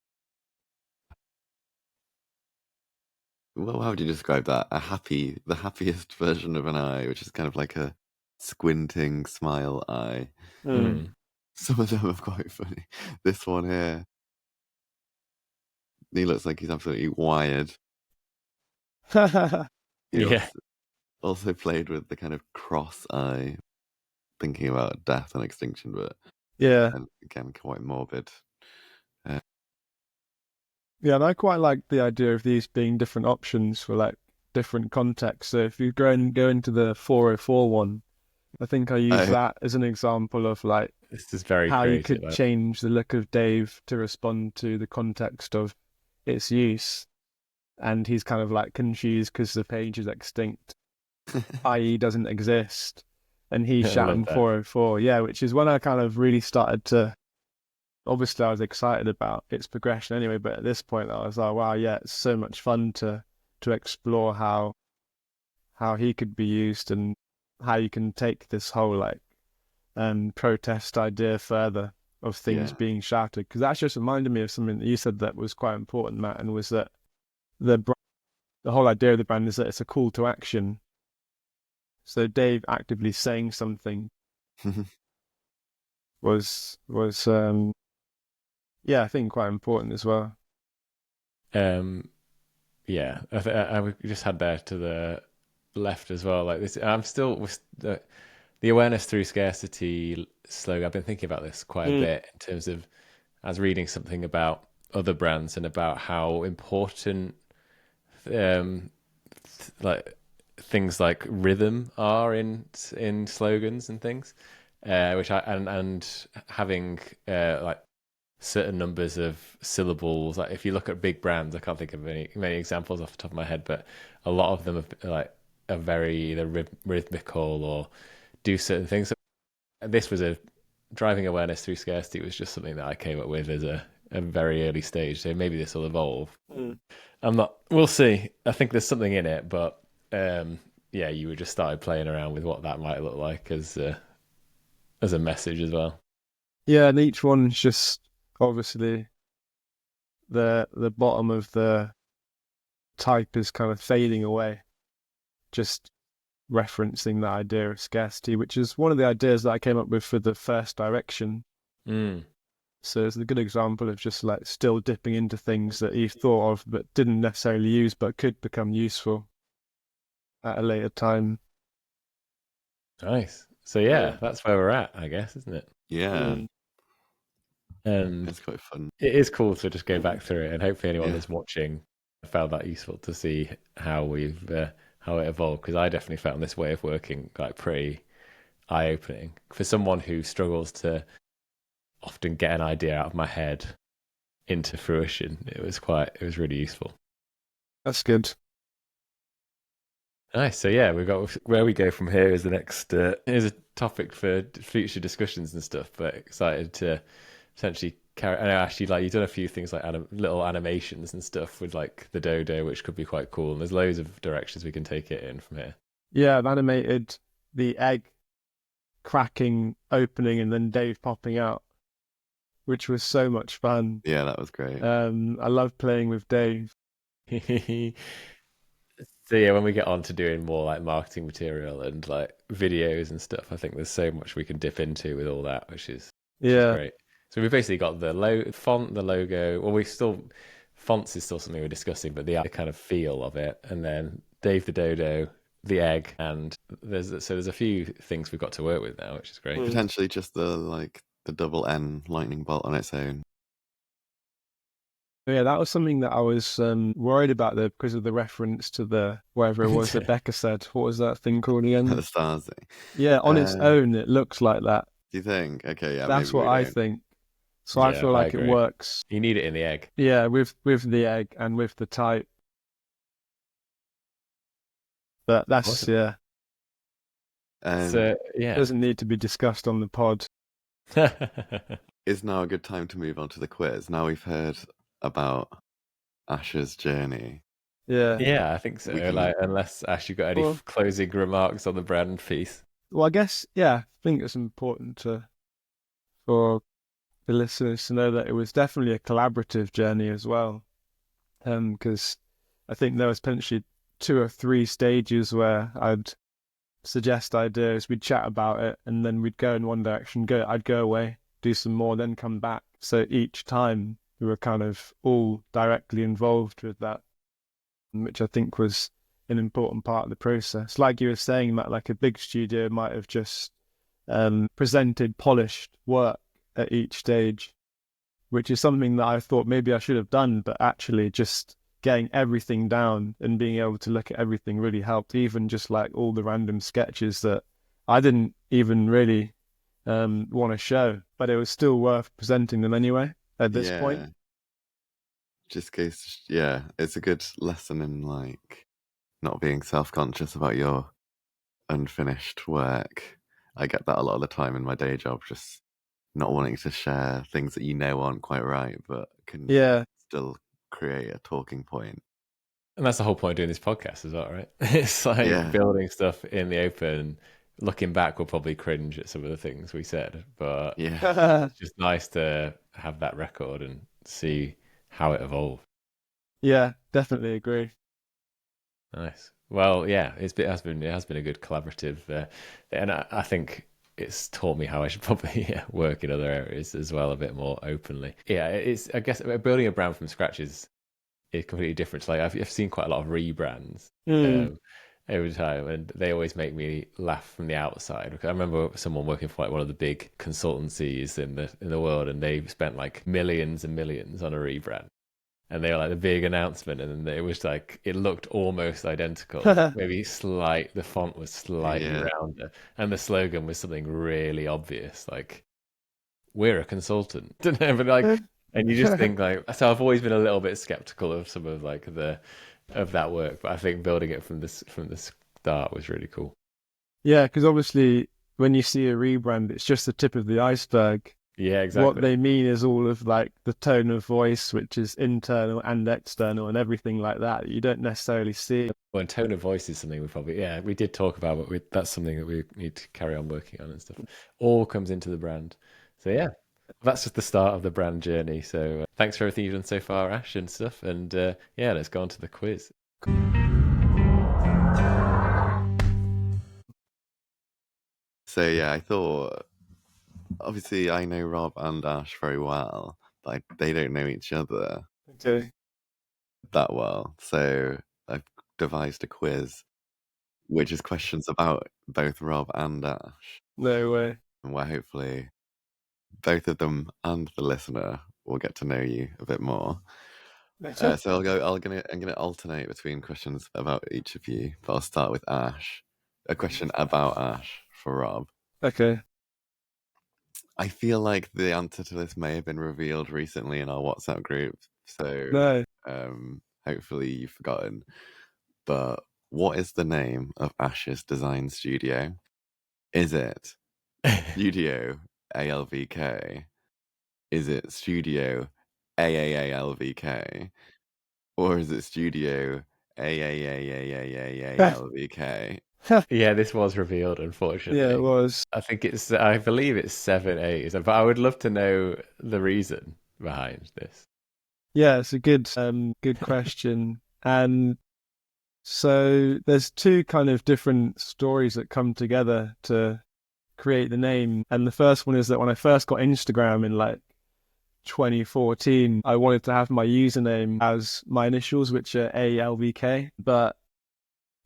well, how would you describe that? The happiest version of an eye, which is kind of like a squinting smile eye. Some of them are quite funny. This one here, he looks like he's absolutely wired. Yeah. Also played with the kind of cross eye, thinking about death and extinction, but yeah. and again, quite morbid. Yeah, and I quite like the idea of these being different options for like different contexts. So if you go into the 404 one, I think I use that as an example of like this is very how creative, you could change the look of Dave to respond to the context of its use. And he's kind of like confused because the page is extinct, i.e. doesn't exist. And he's shouting 404. Yeah, which is when I kind of really started to, obviously I was excited about its progression anyway, but at this point I was like, wow, yeah, it's so much fun to explore how he could be used and how you can take this whole like protest idea further of things being shouted. Because that just reminded me of something that you said that was quite important, Matt, and was that the whole idea of the brand is that it's a call to action. So Dave actively saying something was yeah, I think quite important as well. Yeah, I just had there to the left as well. Like this, I'm still with the awareness through scarcity slogan. I've been thinking about this quite a bit in terms of, I was reading something about other brands and about how important like things like rhythm are in slogans and things, which I and having like certain numbers of syllables. Like if you look at big brands, I can't think of many examples off the top of my head, but a lot of them are very either rhythmical or do certain things. So this was a driving awareness through scarcity was just something that I came up with as a very early stage. So maybe this will evolve. I'm not. We'll see. I think there's something in it, but yeah, you were just started playing around with what that might look like as a message as well. Yeah, and each one's just obviously the bottom of the type is kind of fading away, just referencing the idea of scarcity, which is one of the ideas that I came up with for the first direction. So it's a good example of just like still dipping into things that you thought of but didn't necessarily use but could become useful at a later time. Nice. So yeah, that's where we're at, I guess, isn't it? Yeah. And it's quite fun. It is cool to just go back through it, and hopefully anyone that's watching found that useful to see how we've how it evolved. Because I definitely found this way of working like pretty eye-opening for someone who struggles to often get an idea out of my head into fruition. It was really useful. That's good. Nice. So yeah, we've got where we go from here is the next is a topic for future discussions and stuff. But excited to potentially carry. I know actually, like you've done a few things like little animations and stuff with like the dodo, which could be quite cool. And there's loads of directions we can take it in from here. Yeah, I've animated the egg cracking, opening, and then Dave popping out, which was so much fun. Yeah, that was great. I love playing with Dave. So yeah, when we get on to doing more like marketing material and like videos and stuff, I think there's so much we can dip into with all that, which is great. So we basically got the font, the logo. Well, we still fonts is still something we're discussing, but the kind of feel of it, and then Dave the Dodo, the egg, and there's a few things we've got to work with now, which is great. Potentially just the double N lightning bolt on its own. Yeah, that was something that I was worried about there because of the reference to the whatever it was that Becca said. What was that thing called again? The stars thing. Yeah, on its own, it looks like that. Do you think? Okay, yeah, That's maybe what we I don't. think. So I feel like it agree. works. You need it in the egg. Yeah, with the egg and with the type. But that's Awesome. yeah. So yeah, Doesn't need to be discussed on the pod. Is now a good time to move on to the quiz? Now we've heard about Ash's journey. Yeah. Yeah, I think so. We can- Like, unless Ash, you got any Well- closing remarks on the brand piece? Well, I guess I think it's important for the listeners to know that it was definitely a collaborative journey as well. Because I think there was potentially 2 or 3 stages where I'd suggest ideas, we'd chat about it, and then we'd go in one direction, I'd go away, do some more, then come back. So each time we were kind of all directly involved with that, which I think was an important part of the process. Like you were saying, Matt, like a big studio might have just presented polished work at each stage, which is something that I thought maybe I should have done, but actually just getting everything down and being able to look at everything really helped, even just like all the random sketches that I didn't even really want to show, but it was still worth presenting them anyway at this point. Just case, it's a good lesson in like not being self-conscious about your unfinished work. I get that a lot of the time in my day job, just not wanting to share things that you know aren't quite right, but can still create a talking point. And that's the whole point of doing this podcast as well, right? It's like building stuff in the open. Looking back, we'll probably cringe at some of the things we said, but it's just nice to have that record and see how it evolved. Yeah, definitely agree. Nice. Well, yeah, it has been a good collaborative, and I think it's taught me how I should probably work in other areas as well, a bit more openly. Yeah, I guess building a brand from scratch is completely different. Like I've seen quite a lot of rebrands over time, and they always make me laugh from the outside. I remember someone working for like one of the big consultancies in the world, and they spent like millions and millions on a rebrand. And they were like the big announcement, and then it was like it looked almost identical. Maybe the font was slightly rounder, and the slogan was something really obvious, like "We're a consultant." Don't know, but like, and you just think like. So I've always been a little bit skeptical of some of like of that work, but I think building it from the start was really cool. Yeah, because obviously when you see a rebrand, it's just the tip of the iceberg. Yeah, exactly. What they mean is all of like the tone of voice, which is internal and external and everything like that. You don't necessarily see. Well, and tone of voice is something we did talk about, but that's something that we need to carry on working on and stuff. All comes into the brand. So yeah, that's just the start of the brand journey. So thanks for everything you've done so far, Ash, and stuff. And let's go on to the quiz. So I thought, obviously I know Rob and Ash very well, but they don't know each other that well. So I've devised a quiz, which is questions about both Rob and Ash. No way. And where hopefully both of them and the listener will get to know you a bit more. So I'm gonna alternate between questions about each of you, but I'll start with Ash. A question about Ash for Rob. Okay. I feel like the answer to this may have been revealed recently in our WhatsApp group, so No. Hopefully you've forgotten. But what is the name of Ash's design studio? Is it Studio ALVK? Is it Studio AAALVK? Or is it Studio AAAAAALVK? Yeah, this was revealed, unfortunately. Yeah, it was. I believe it's 7A, but I would love to know the reason behind this. Yeah, it's a good question. And so there's 2 kind of different stories that come together to create the name. And the first one is that when I first got Instagram in like 2014, I wanted to have my username as my initials, which are ALVK, but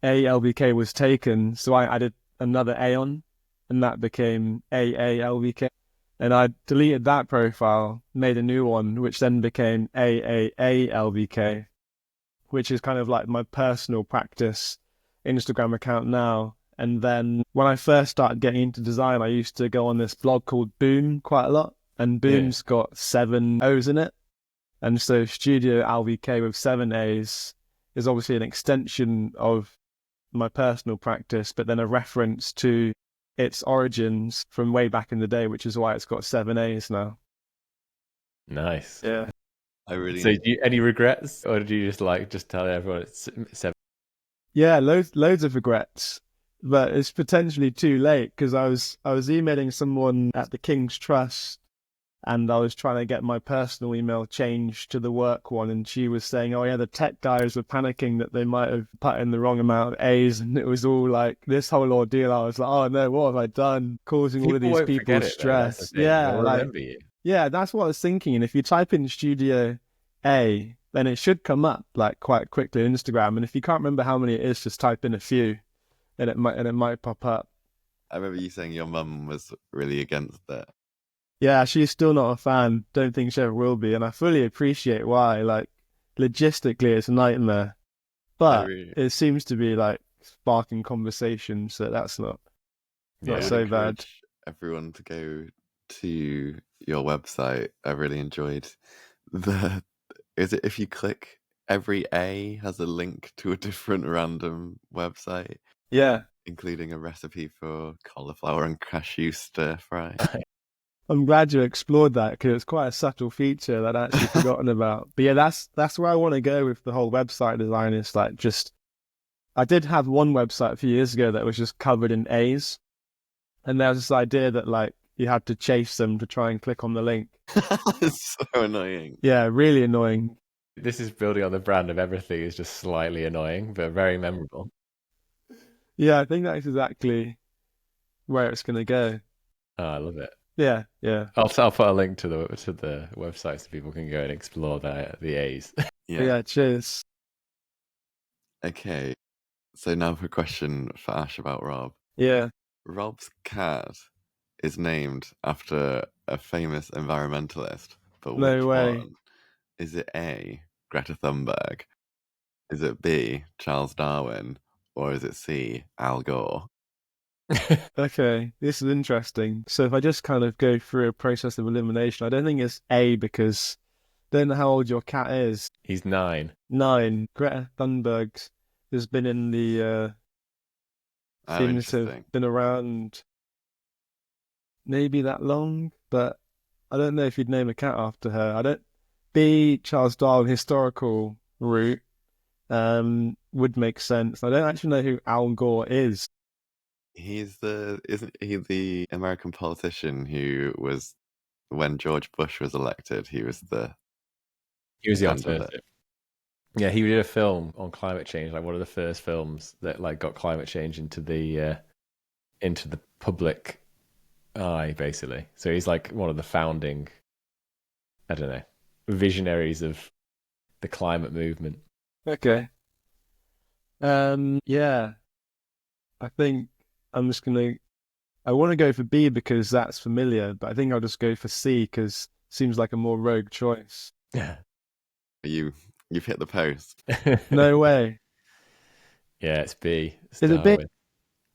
ALVK was taken, so I added another A on, and that became AALVK. And I deleted that profile, made a new one, which then became AAALVK, which is kind of like my personal practice Instagram account now. And then when I first started getting into design, I used to go on this blog called Boom quite a lot, and Boom's got 7 O's in it. And so Studio LVK with 7 A's is obviously an extension of my personal practice, but then a reference to its origins from way back in the day, which is why it's got 7 A's now. Nice. Yeah. So, any regrets, or did you just tell everyone it's 7? Yeah, loads of regrets, but it's potentially too late because I was emailing someone at the King's Trust, and I was trying to get my personal email changed to the work one, and she was saying, "Oh yeah, the tech guys were panicking that they might have put in the wrong amount of A's," and it was all like this whole ordeal. I was like, "Oh no, what have I done? Causing all of these people stress." Yeah, they'll remember you. Yeah, that's what I was thinking. And if you type in Studio A, then it should come up like quite quickly on Instagram. And if you can't remember how many it is, just type in a few, and it might pop up. I remember you saying your mum was really against that. Yeah, she's still not a fan. Don't think she ever will be, and I fully appreciate why. Like, logistically, it's a nightmare, but it seems to be like sparking conversation, so that's not so bad. Everyone to go to your website. I really enjoyed is it if you click every A has a link to a different random website? Yeah. Including a recipe for cauliflower and cashew stir fry. I'm glad you explored that because it's quite a subtle feature that I'd actually forgotten about. But yeah, that's where I want to go with the whole website design. It's like I did have one website a few years ago that was just covered in A's. And there was this idea that like you had to chase them to try and click on the link. It's so annoying. Yeah, really annoying. This is building on the brand of everything is just slightly annoying, but very memorable. Yeah, I think that's exactly where it's going to go. Oh, I love it. Yeah. I'll put a link to the website so people can go and explore the A's. Yeah, cheers. Okay, so now for a question for Ash about Rob. Yeah. Rob's cat is named after a famous environmentalist, but No which way. one? Is it A, Greta Thunberg? Is it B, Charles Darwin? Or is it C, Al Gore? Okay, this is interesting. So if I just kind of go through a process of elimination, I don't think it's A because I don't know how old your cat is. He's 9. 9. Greta Thunberg has been in the seems to have been around maybe that long, but I don't know if you'd name a cat after her. B, Charles Darwin, historical route would make sense. I don't actually know who Al Gore is. Isn't he the American politician who was, when George Bush was elected, he was the alternative. Yeah, he did a film on climate change, like one of the first films that like got climate change into the public eye, basically. So he's like one of the founding, I don't know, visionaries of the climate movement. Okay. Yeah. I think I'm just I want to go for B because that's familiar, but I think I'll just go for C because it seems like a more rogue choice. Yeah. You've hit the post. No way. Yeah, it's B. Is it B?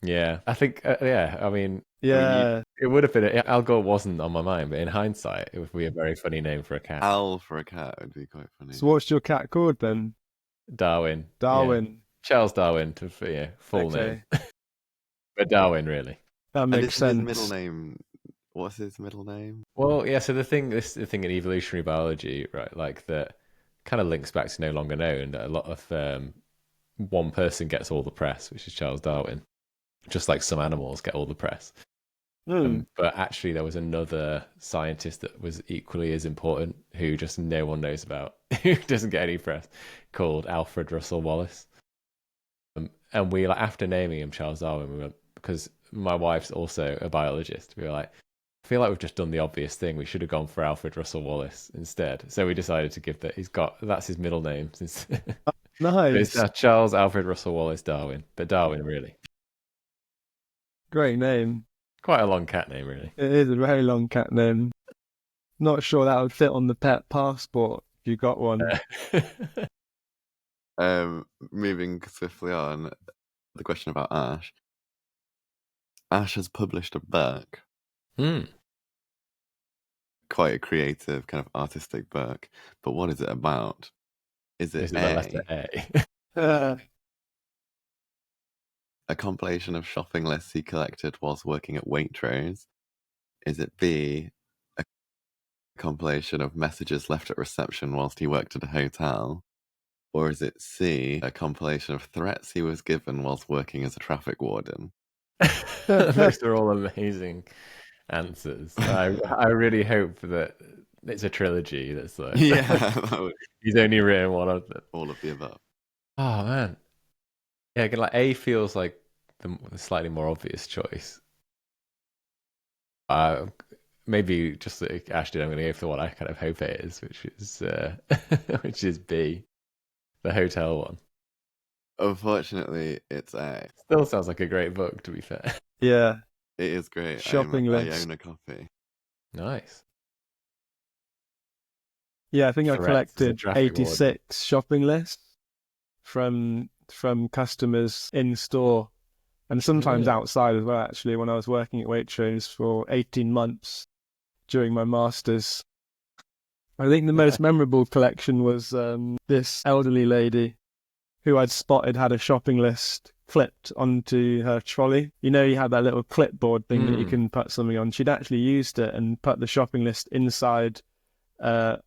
Yeah, I think. I mean, yeah, it would have been. Al Gore wasn't on my mind, but in hindsight, it would be a very funny name for a cat. Al for a cat would be quite funny. So what's your cat called then? Darwin. Yeah. Charles Darwin to full name. But Darwin, really. That makes sense. His middle name. What's his middle name? Well, yeah. So the thing in evolutionary biology, right? Like that kind of links back to No Longer Known. A lot of one person gets all the press, which is Charles Darwin. Just like some animals get all the press. But actually, there was another scientist that was equally as important, who just no one knows about, who doesn't get any press, called Alfred Russel Wallace. And we, like, after naming him Charles Darwin, we went, because my wife's also a biologist, we were like, feel like we've just done the obvious thing. We should have gone for Alfred Russel Wallace instead. So we decided to give that. That's his middle name. Since but it's Nice. now Charles Alfred Russel Wallace Darwin. But Darwin, really. Great name. Quite a long cat name, really. It is a very long cat name. Not sure that would fit on the pet passport if you got one. Moving swiftly on, the question about Ash. Ash has published a book. Quite a creative, kind of artistic book. But what is it about? Is it the letter A? A compilation of shopping lists he collected whilst working at Waitrose? Is it B? A compilation of messages left at reception whilst he worked at a hotel? Or is it C? A compilation of threats he was given whilst working as a traffic warden? Those are all amazing answers. I really hope that it's a trilogy that's like he's only written one of them. All of the above. Oh man, yeah. Like A feels like the slightly more obvious choice. Maybe just like Ashton, I'm going to go for what I kind of hope it is, which is B, the hotel one. Unfortunately, it's A. Still sounds like a great book, to be fair. Yeah. It is great. Shopping list. I own a copy. Nice. Yeah, I think I Threats as a collected traffic 86 shopping lists from customers in store and sometimes outside as well, actually, when I was working at Waitrose for 18 months during my master's. I think the most memorable collection was this elderly lady who I'd spotted had a shopping list clipped onto her trolley. You know, you have that little clipboard thing that you can put something on. She'd actually used it and put the shopping list inside a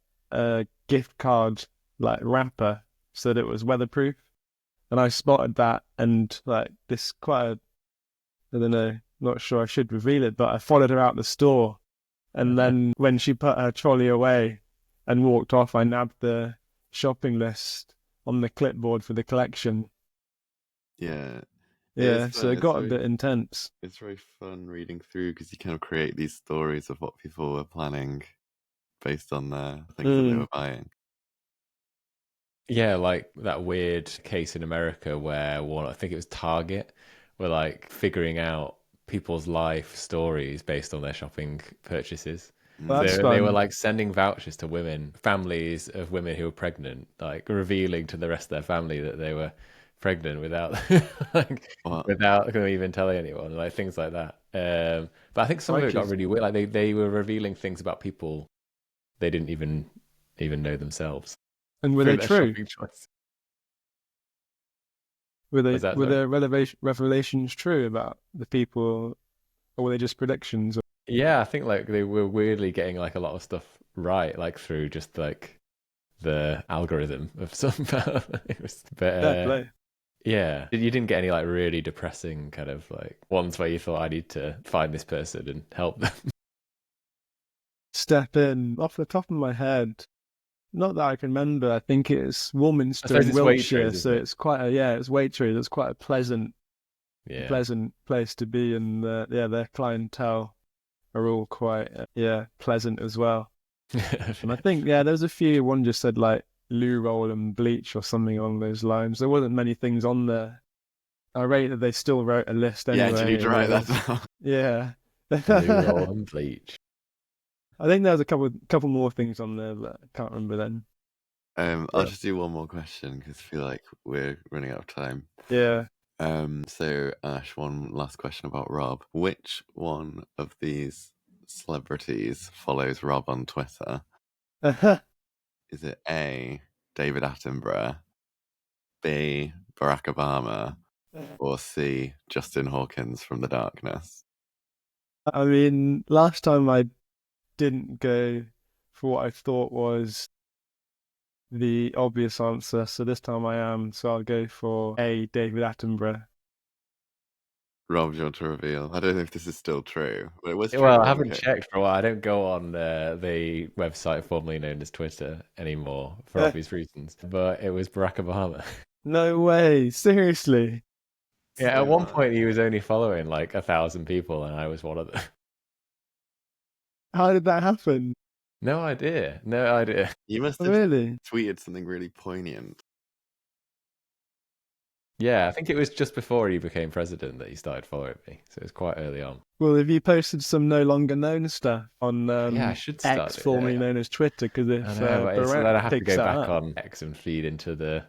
gift card like wrapper so that it was weatherproof. And I spotted that, and like this I don't know, not sure I should reveal it, but I followed her out the store. And then when she put her trolley away and walked off, I nabbed the shopping list on the clipboard for the collection. Yeah. Yeah, so it got a bit intense. It's very fun reading through because you kind of create these stories of what people were planning based on the things that they were buying. Yeah, like that weird case in America where I think it was Target, were like figuring out people's life stories based on their shopping purchases. That's They were fun. like sending vouchers to families of women who were pregnant, like revealing to the rest of their family that they were pregnant without without even telling anyone, like things like that. But I think some of it got really weird. Like they were revealing things about people they didn't even know themselves. And were they true? Were their revelations true about the people, or were they just predictions? Yeah, I think like they were weirdly getting like a lot of stuff right, like through just like the algorithm of some. Yeah, you didn't get any like really depressing kind of like ones where you thought I need to find this person and help them. Step in off the top of my head. Not that I can remember. I think it's Warminster in Wiltshire, so it's quite it's Waitrose. It's quite a pleasant place to be, and their clientele are all quite pleasant as well. And I think there's a few. One just said like loo roll and bleach or something along those lines. There wasn't many things on there. I rate that they still wrote a list anyway. Yeah, you need to write that down. Yeah, loo roll and bleach. I think there's a couple more things on there, but I can't remember then. I'll just do one more question because I feel like we're running out of time. Yeah. So Ash, one last question about Rob. Which one of these celebrities follows Rob on Twitter? Is it A, David Attenborough, B, Barack Obama, or C, Justin Hawkins from The Darkness? I mean, last time I didn't go for what I thought was the obvious answer, so this time I am. So I'll go for A, David Attenborough. Rob, do you want to reveal? I don't know if this is still true, but it was true. Well, I haven't checked for a while. I don't go on the website formerly known as Twitter anymore for obvious reasons. But it was Barack Obama. No way, seriously. Yeah, at one point he was only following like 1,000 people, and I was one of them. How did that happen? No idea. No idea. You must have Really? tweeted something really poignant. Yeah, I think it was just before he became president that he started following me. So it was quite early on. Well, have you posted some no longer known stuff on Yeah, I should start X, it, formerly yeah. known as Twitter? Because I if know, but then I have to Barack picks go that back up, on X and feed into that,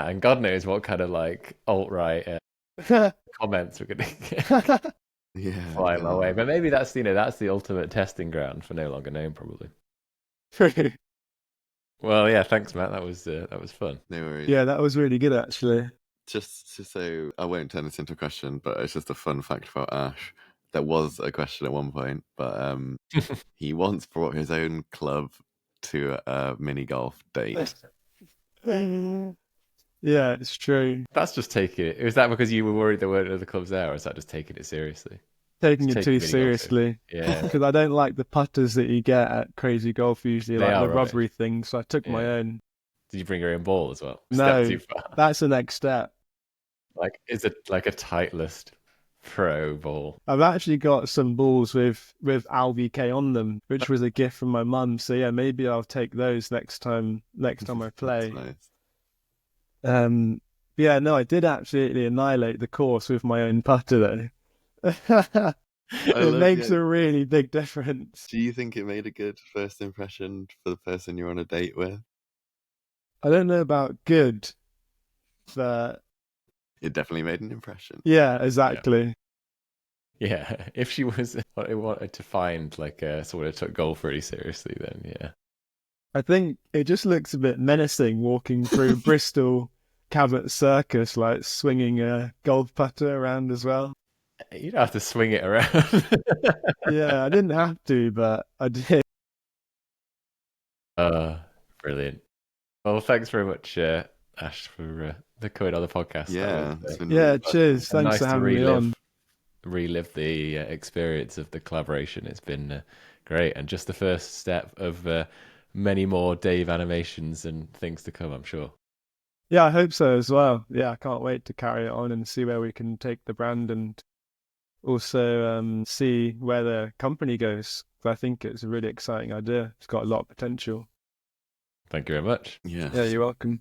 and God knows what kind of like alt-right comments we're gonna get Yeah. flying my God. way. But maybe that's that's the ultimate testing ground for no longer known, probably. Well, yeah, thanks, Matt. That was fun. No worries. yeah, that was really good actually. Just so I won't turn this into a question, but it's just a fun fact about Ash. There was a question at one point, but he once brought his own club to a mini golf date. Yeah, it's true. That's just taking it. Was that because you were worried there weren't other clubs there, or is that just taking it seriously? Taking It's it taking too mini golf seriously. Yeah. Because I don't like the putters that you get at Crazy Golf usually, They like are the rubbish. rubbery things. So I took my Yeah. own. Did you bring your own ball as well? No, Step too far. that's the next step. Like, is it like a Titleist Pro ball? I've actually got some balls with AlVK on them, which was a gift from my mum. So yeah, maybe I'll take those next time I play. That's nice. Yeah, no, I did absolutely annihilate the course with my own putter though. It makes a really big difference. Do you think it made a good first impression for the person you're on a date with? I don't know about good, but It definitely made an impression. yeah, exactly. Yeah, if she wanted to find like someone who took golf really seriously, then yeah. I think it just looks a bit menacing walking through Bristol Cabot Circus, like swinging a golf putter around as well. You don't have to swing it around. Yeah, I didn't have to, but I did. Brilliant. Well, thanks very much, Ash, for coming on the podcast. Yeah, That was, Yeah, cheers. Thanks nice for to having me on. relive the experience of the collaboration. It's been great, and just the first step of many more Dave animations and things to come, I'm sure. Yeah, I hope so as well. Yeah, I can't wait to carry it on and see where we can take the brand and also see where the company goes. I think it's a really exciting idea. It's got a lot of potential. Thank you very much. Yeah. Yeah, you're welcome.